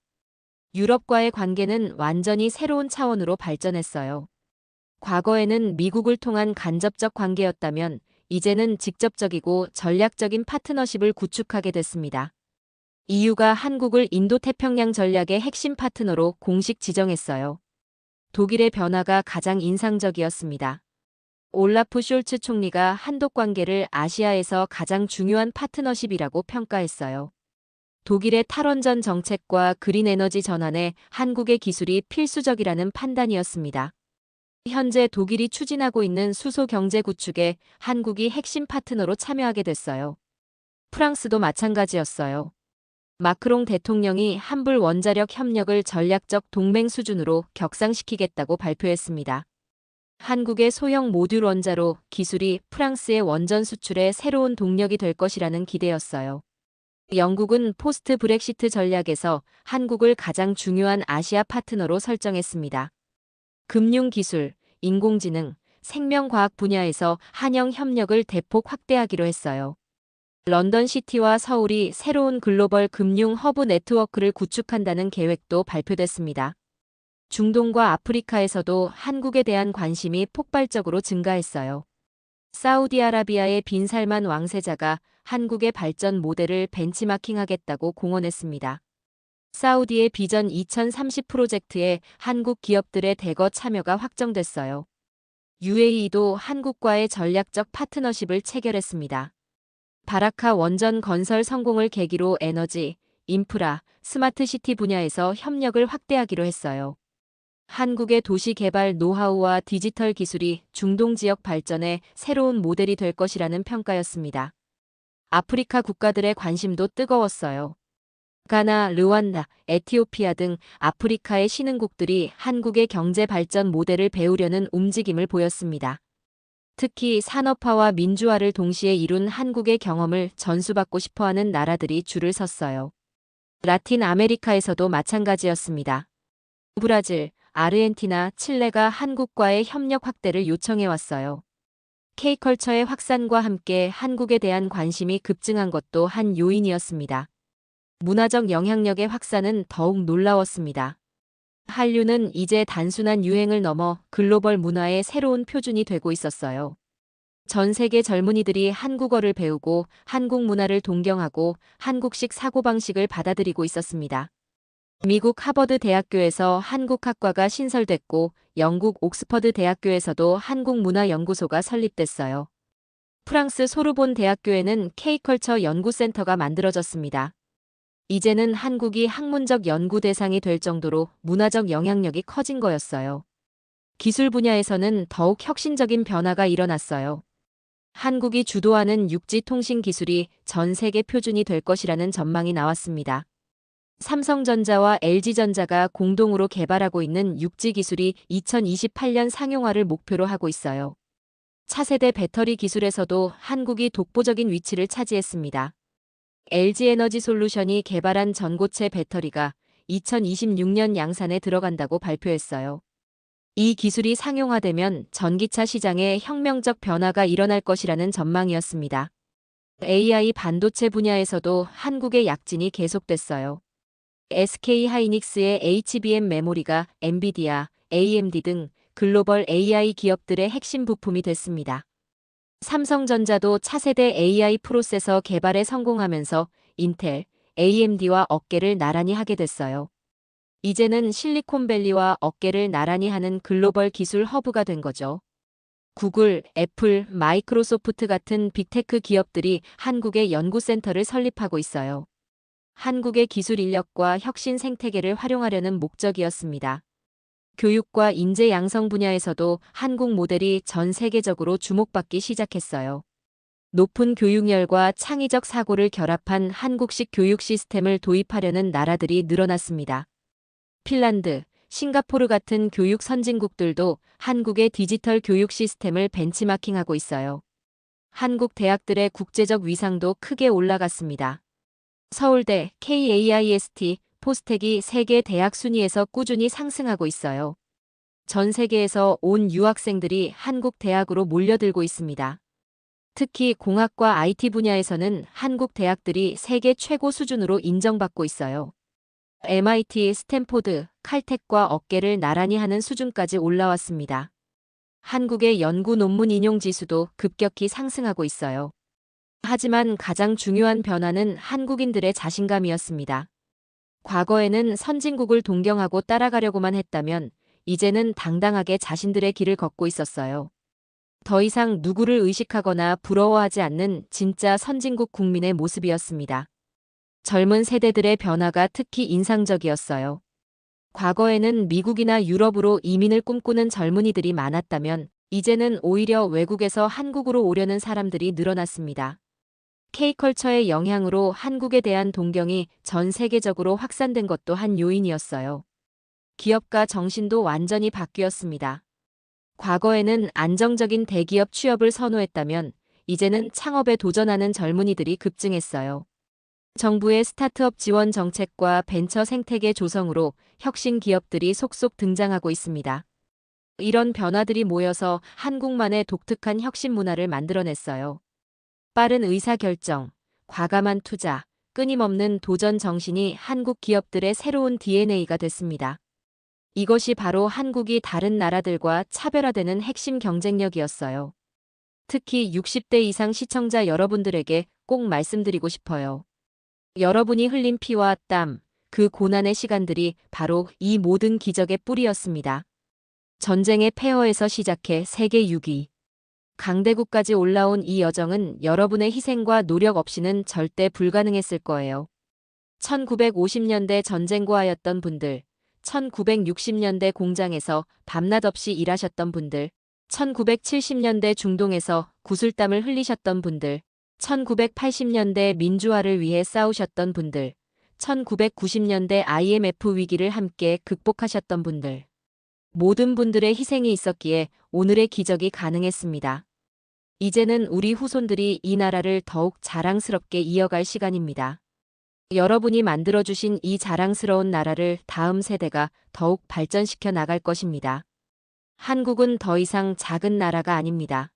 유럽과의 관계는 완전히 새로운 차원으로 발전했어요. 과거에는 미국을 통한 간접적 관계였다면 이제는 직접적이고 전략적인 파트너십을 구축하게 됐습니다. EU가 한국을 인도태평양 전략의 핵심 파트너로 공식 지정했어요. 독일의 변화가 가장 인상적이었습니다. 올라프 숄츠 총리가 한독 관계를 아시아에서 가장 중요한 파트너십이라고 평가했어요. 독일의 탈원전 정책과 그린 에너지 전환에 한국의 기술이 필수적이라는 판단이었습니다. 현재 독일이 추진하고 있는 수소 경제 구축에 한국이 핵심 파트너로 참여하게 됐어요. 프랑스도 마찬가지였어요. 마크롱 대통령이 한불 원자력 협력을 전략적 동맹 수준으로 격상시키겠다고 발표했습니다. 한국의 소형 모듈 원자로 기술이 프랑스의 원전 수출에 새로운 동력이 될 것이라는 기대였어요. 영국은 포스트 브렉시트 전략에서 한국을 가장 중요한 아시아 파트너로 설정했습니다. 금융기술, 인공지능, 생명과학 분야에서 한영 협력을 대폭 확대하기로 했어요. 런던 시티와 서울이 새로운 글로벌 금융 허브 네트워크를 구축한다는 계획도 발표됐습니다. 중동과 아프리카에서도 한국에 대한 관심이 폭발적으로 증가했어요. 사우디아라비아의 빈 살만 왕세자가 한국의 발전 모델을 벤치마킹하겠다고 공언했습니다. 사우디의 비전 2030 프로젝트에 한국 기업들의 대거 참여가 확정됐어요. UAE도 한국과의 전략적 파트너십을 체결했습니다. 바라카 원전 건설 성공을 계기로 에너지, 인프라, 스마트시티 분야에서 협력을 확대하기로 했어요. 한국의 도시 개발 노하우와 디지털 기술이 중동 지역 발전의 새로운 모델이 될 것이라는 평가였습니다. 아프리카 국가들의 관심도 뜨거웠어요. 가나, 르완다, 에티오피아 등 아프리카의 신흥국들이 한국의 경제 발전 모델을 배우려는 움직임을 보였습니다. 특히 산업화와 민주화를 동시에 이룬 한국의 경험을 전수받고 싶어하는 나라들이 줄을 섰어요. 라틴 아메리카에서도 마찬가지였습니다. 브라질, 아르헨티나, 칠레가 한국과의 협력 확대를 요청해왔어요. K컬처의 확산과 함께 한국에 대한 관심이 급증한 것도 한 요인이었습니다. 문화적 영향력의 확산은 더욱 놀라웠습니다. 한류는 이제 단순한 유행을 넘어 글로벌 문화의 새로운 표준이 되고 있었어요. 전 세계 젊은이들이 한국어를 배우고 한국 문화를 동경하고 한국식 사고방식을 받아들이고 있었습니다. 미국 하버드 대학교에서 한국학과가 신설됐고 영국 옥스퍼드 대학교에서도 한국문화연구소가 설립됐어요. 프랑스 소르본 대학교에는 K컬처 연구센터가 만들어졌습니다. 이제는 한국이 학문적 연구 대상이 될 정도로 문화적 영향력이 커진 거였어요. 기술 분야에서는 더욱 혁신적인 변화가 일어났어요. 한국이 주도하는 육지 통신 기술이 전 세계 표준이 될 것이라는 전망이 나왔습니다. 삼성전자와 LG전자가 공동으로 개발하고 있는 육지 기술이 2028년 상용화를 목표로 하고 있어요. 차세대 배터리 기술에서도 한국이 독보적인 위치를 차지했습니다. LG에너지솔루션이 개발한 전고체 배터리가 2026년 양산에 들어간다고 발표했어요. 이 기술이 상용화되면 전기차 시장에 혁명적 변화가 일어날 것이라는 전망이었습니다. AI 반도체 분야에서도 한국의 약진이 계속됐어요. SK 하이닉스의 HBM 메모리가 엔비디아, AMD 등 글로벌 AI 기업들의 핵심 부품이 됐습니다. 삼성전자도 차세대 AI 프로세서 개발에 성공하면서 인텔, AMD와 어깨를 나란히 하게 됐어요. 이제는 실리콘밸리와 어깨를 나란히 하는 글로벌 기술 허브가 된 거죠. 구글, 애플, 마이크로소프트 같은 빅테크 기업들이 한국에 연구센터를 설립하고 있어요. 한국의 기술 인력과 혁신 생태계를 활용하려는 목적이었습니다. 교육과 인재 양성 분야에서도 한국 모델이 전 세계적으로 주목받기 시작했어요. 높은 교육열과 창의적 사고를 결합한 한국식 교육 시스템을 도입하려는 나라들이 늘어났습니다. 핀란드, 싱가포르 같은 교육 선진국들도 한국의 디지털 교육 시스템을 벤치마킹하고 있어요. 한국 대학들의 국제적 위상도 크게 올라갔습니다. 서울대, KAIST, 포스텍이 세계 대학 순위에서 꾸준히 상승하고 있어요. 전 세계에서 온 유학생들이 한국 대학으로 몰려들고 있습니다. 특히 공학과 IT 분야에서는 한국 대학들이 세계 최고 수준으로 인정받고 있어요. MIT, 스탠포드, 칼텍과 어깨를 나란히 하는 수준까지 올라왔습니다. 한국의 연구 논문 인용 지수도 급격히 상승하고 있어요. 하지만 가장 중요한 변화는 한국인들의 자신감이었습니다. 과거에는 선진국을 동경하고 따라가려고만 했다면 이제는 당당하게 자신들의 길을 걷고 있었어요. 더 이상 누구를 의식하거나 부러워하지 않는 진짜 선진국 국민의 모습이었습니다. 젊은 세대들의 변화가 특히 인상적이었어요. 과거에는 미국이나 유럽으로 이민을 꿈꾸는 젊은이들이 많았다면 이제는 오히려 외국에서 한국으로 오려는 사람들이 늘어났습니다. K컬처의 영향으로 한국에 대한 동경이 전 세계적으로 확산된 것도 한 요인이었어요. 기업가 정신도 완전히 바뀌었습니다. 과거에는 안정적인 대기업 취업을 선호했다면 이제는 창업에 도전하는 젊은이들이 급증했어요. 정부의 스타트업 지원 정책과 벤처 생태계 조성으로 혁신 기업들이 속속 등장하고 있습니다. 이런 변화들이 모여서 한국만의 독특한 혁신 문화를 만들어냈어요. 빠른 의사결정, 과감한 투자, 끊임없는 도전 정신이 한국 기업들의 새로운 DNA가 됐습니다. 이것이 바로 한국이 다른 나라들과 차별화되는 핵심 경쟁력이었어요. 특히 60대 이상 시청자 여러분들에게 꼭 말씀드리고 싶어요. 여러분이 흘린 피와 땀, 그 고난의 시간들이 바로 이 모든 기적의 뿌리였습니다. 전쟁의 폐허에서 시작해 세계 6위. 강대국까지 올라온 이 여정은 여러분의 희생과 노력 없이는 절대 불가능했을 거예요. 1950년대 전쟁고아였던 분들, 1960년대 공장에서 밤낮 없이 일하셨던 분들, 1970년대 중동에서 구슬땀을 흘리셨던 분들, 1980년대 민주화를 위해 싸우셨던 분들, 1990년대 IMF 위기를 함께 극복하셨던 분들. 모든 분들의 희생이 있었기에 오늘의 기적이 가능했습니다. 이제는 우리 후손들이 이 나라를 더욱 자랑스럽게 이어갈 시간입니다. 여러분이 만들어주신 이 자랑스러운 나라를 다음 세대가 더욱 발전시켜 나갈 것입니다. 한국은 더 이상 작은 나라가 아닙니다.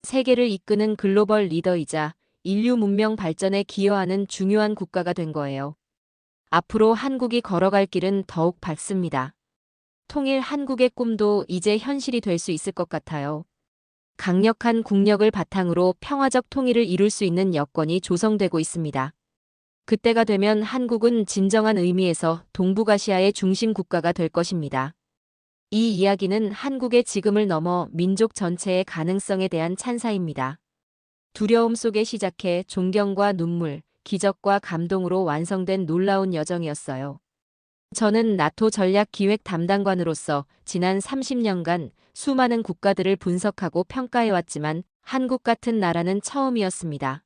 세계를 이끄는 글로벌 리더이자 인류 문명 발전에 기여하는 중요한 국가가 된 거예요. 앞으로 한국이 걸어갈 길은 더욱 밝습니다. 통일 한국의 꿈도 이제 현실이 될 수 있을 것 같아요. 강력한 국력을 바탕으로 평화적 통일을 이룰 수 있는 여건이 조성되고 있습니다. 그때가 되면 한국은 진정한 의미에서 동북아시아의 중심 국가가 될 것입니다. 이 이야기는 한국의 지금을 넘어 민족 전체의 가능성에 대한 찬사입니다. 두려움 속에 시작해 존경과 눈물, 기적과 감동으로 완성된 놀라운 여정이었어요. 저는 나토 전략 기획 담당관으로서 지난 30년간 수많은 국가들을 분석하고 평가해왔지만 한국 같은 나라는 처음이었습니다.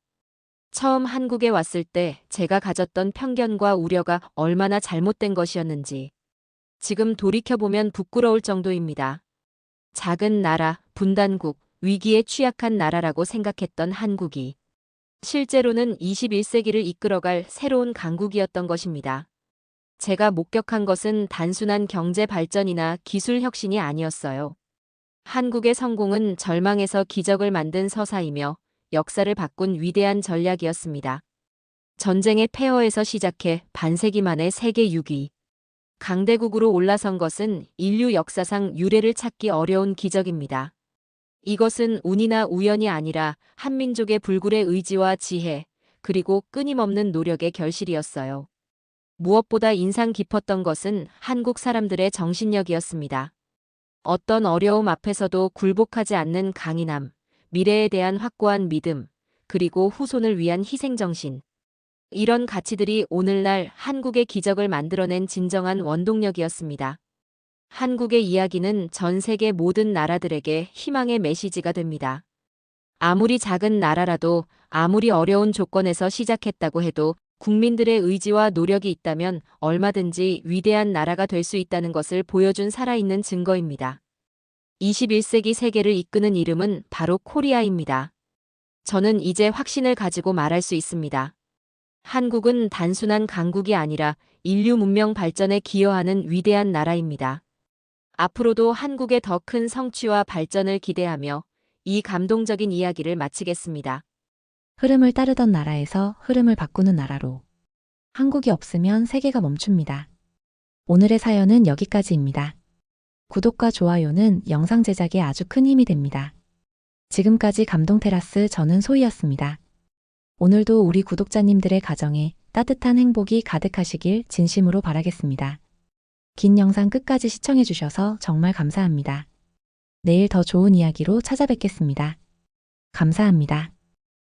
처음 한국에 왔을 때 제가 가졌던 편견과 우려가 얼마나 잘못된 것이었는지 지금 돌이켜보면 부끄러울 정도입니다. 작은 나라, 분단국, 위기에 취약한 나라라고 생각했던 한국이 실제로는 21세기를 이끌어갈 새로운 강국이었던 것입니다. 제가 목격한 것은 단순한 경제 발전이나 기술 혁신이 아니었어요. 한국의 성공은 절망에서 기적을 만든 서사이며 역사를 바꾼 위대한 전략이었습니다. 전쟁의 폐허에서 시작해 반세기 만에 세계 6위. 강대국으로 올라선 것은 인류 역사상 유례를 찾기 어려운 기적입니다. 이것은 운이나 우연이 아니라 한민족의 불굴의 의지와 지혜, 그리고 끊임없는 노력의 결실이었어요. 무엇보다 인상 깊었던 것은 한국 사람들의 정신력이었습니다. 어떤 어려움 앞에서도 굴복하지 않는 강인함, 미래에 대한 확고한 믿음, 그리고 후손을 위한 희생정신. 이런 가치들이 오늘날 한국의 기적을 만들어낸 진정한 원동력이었습니다. 한국의 이야기는 전 세계 모든 나라들에게 희망의 메시지가 됩니다. 아무리 작은 나라라도 아무리 어려운 조건에서 시작했다고 해도 국민들의 의지와 노력이 있다면 얼마든지 위대한 나라가 될 수 있다는 것을 보여준 살아있는 증거입니다. 21세기 세계를 이끄는 이름은 바로 코리아입니다. 저는 이제 확신을 가지고 말할 수 있습니다. 한국은 단순한 강국이 아니라 인류 문명 발전에 기여하는 위대한 나라입니다. 앞으로도 한국의 더 큰 성취와 발전을 기대하며 이 감동적인 이야기를 마치겠습니다. 흐름을 따르던 나라에서 흐름을 바꾸는 나라로. 한국이 없으면 세계가 멈춥니다. 오늘의 사연은 여기까지입니다. 구독과 좋아요는 영상 제작에 아주 큰 힘이 됩니다. 지금까지 감동테라스 저는 소희였습니다. 오늘도 우리 구독자님들의 가정에 따뜻한 행복이 가득하시길 진심으로 바라겠습니다. 긴 영상 끝까지 시청해주셔서 정말 감사합니다. 내일 더 좋은 이야기로 찾아뵙겠습니다. 감사합니다.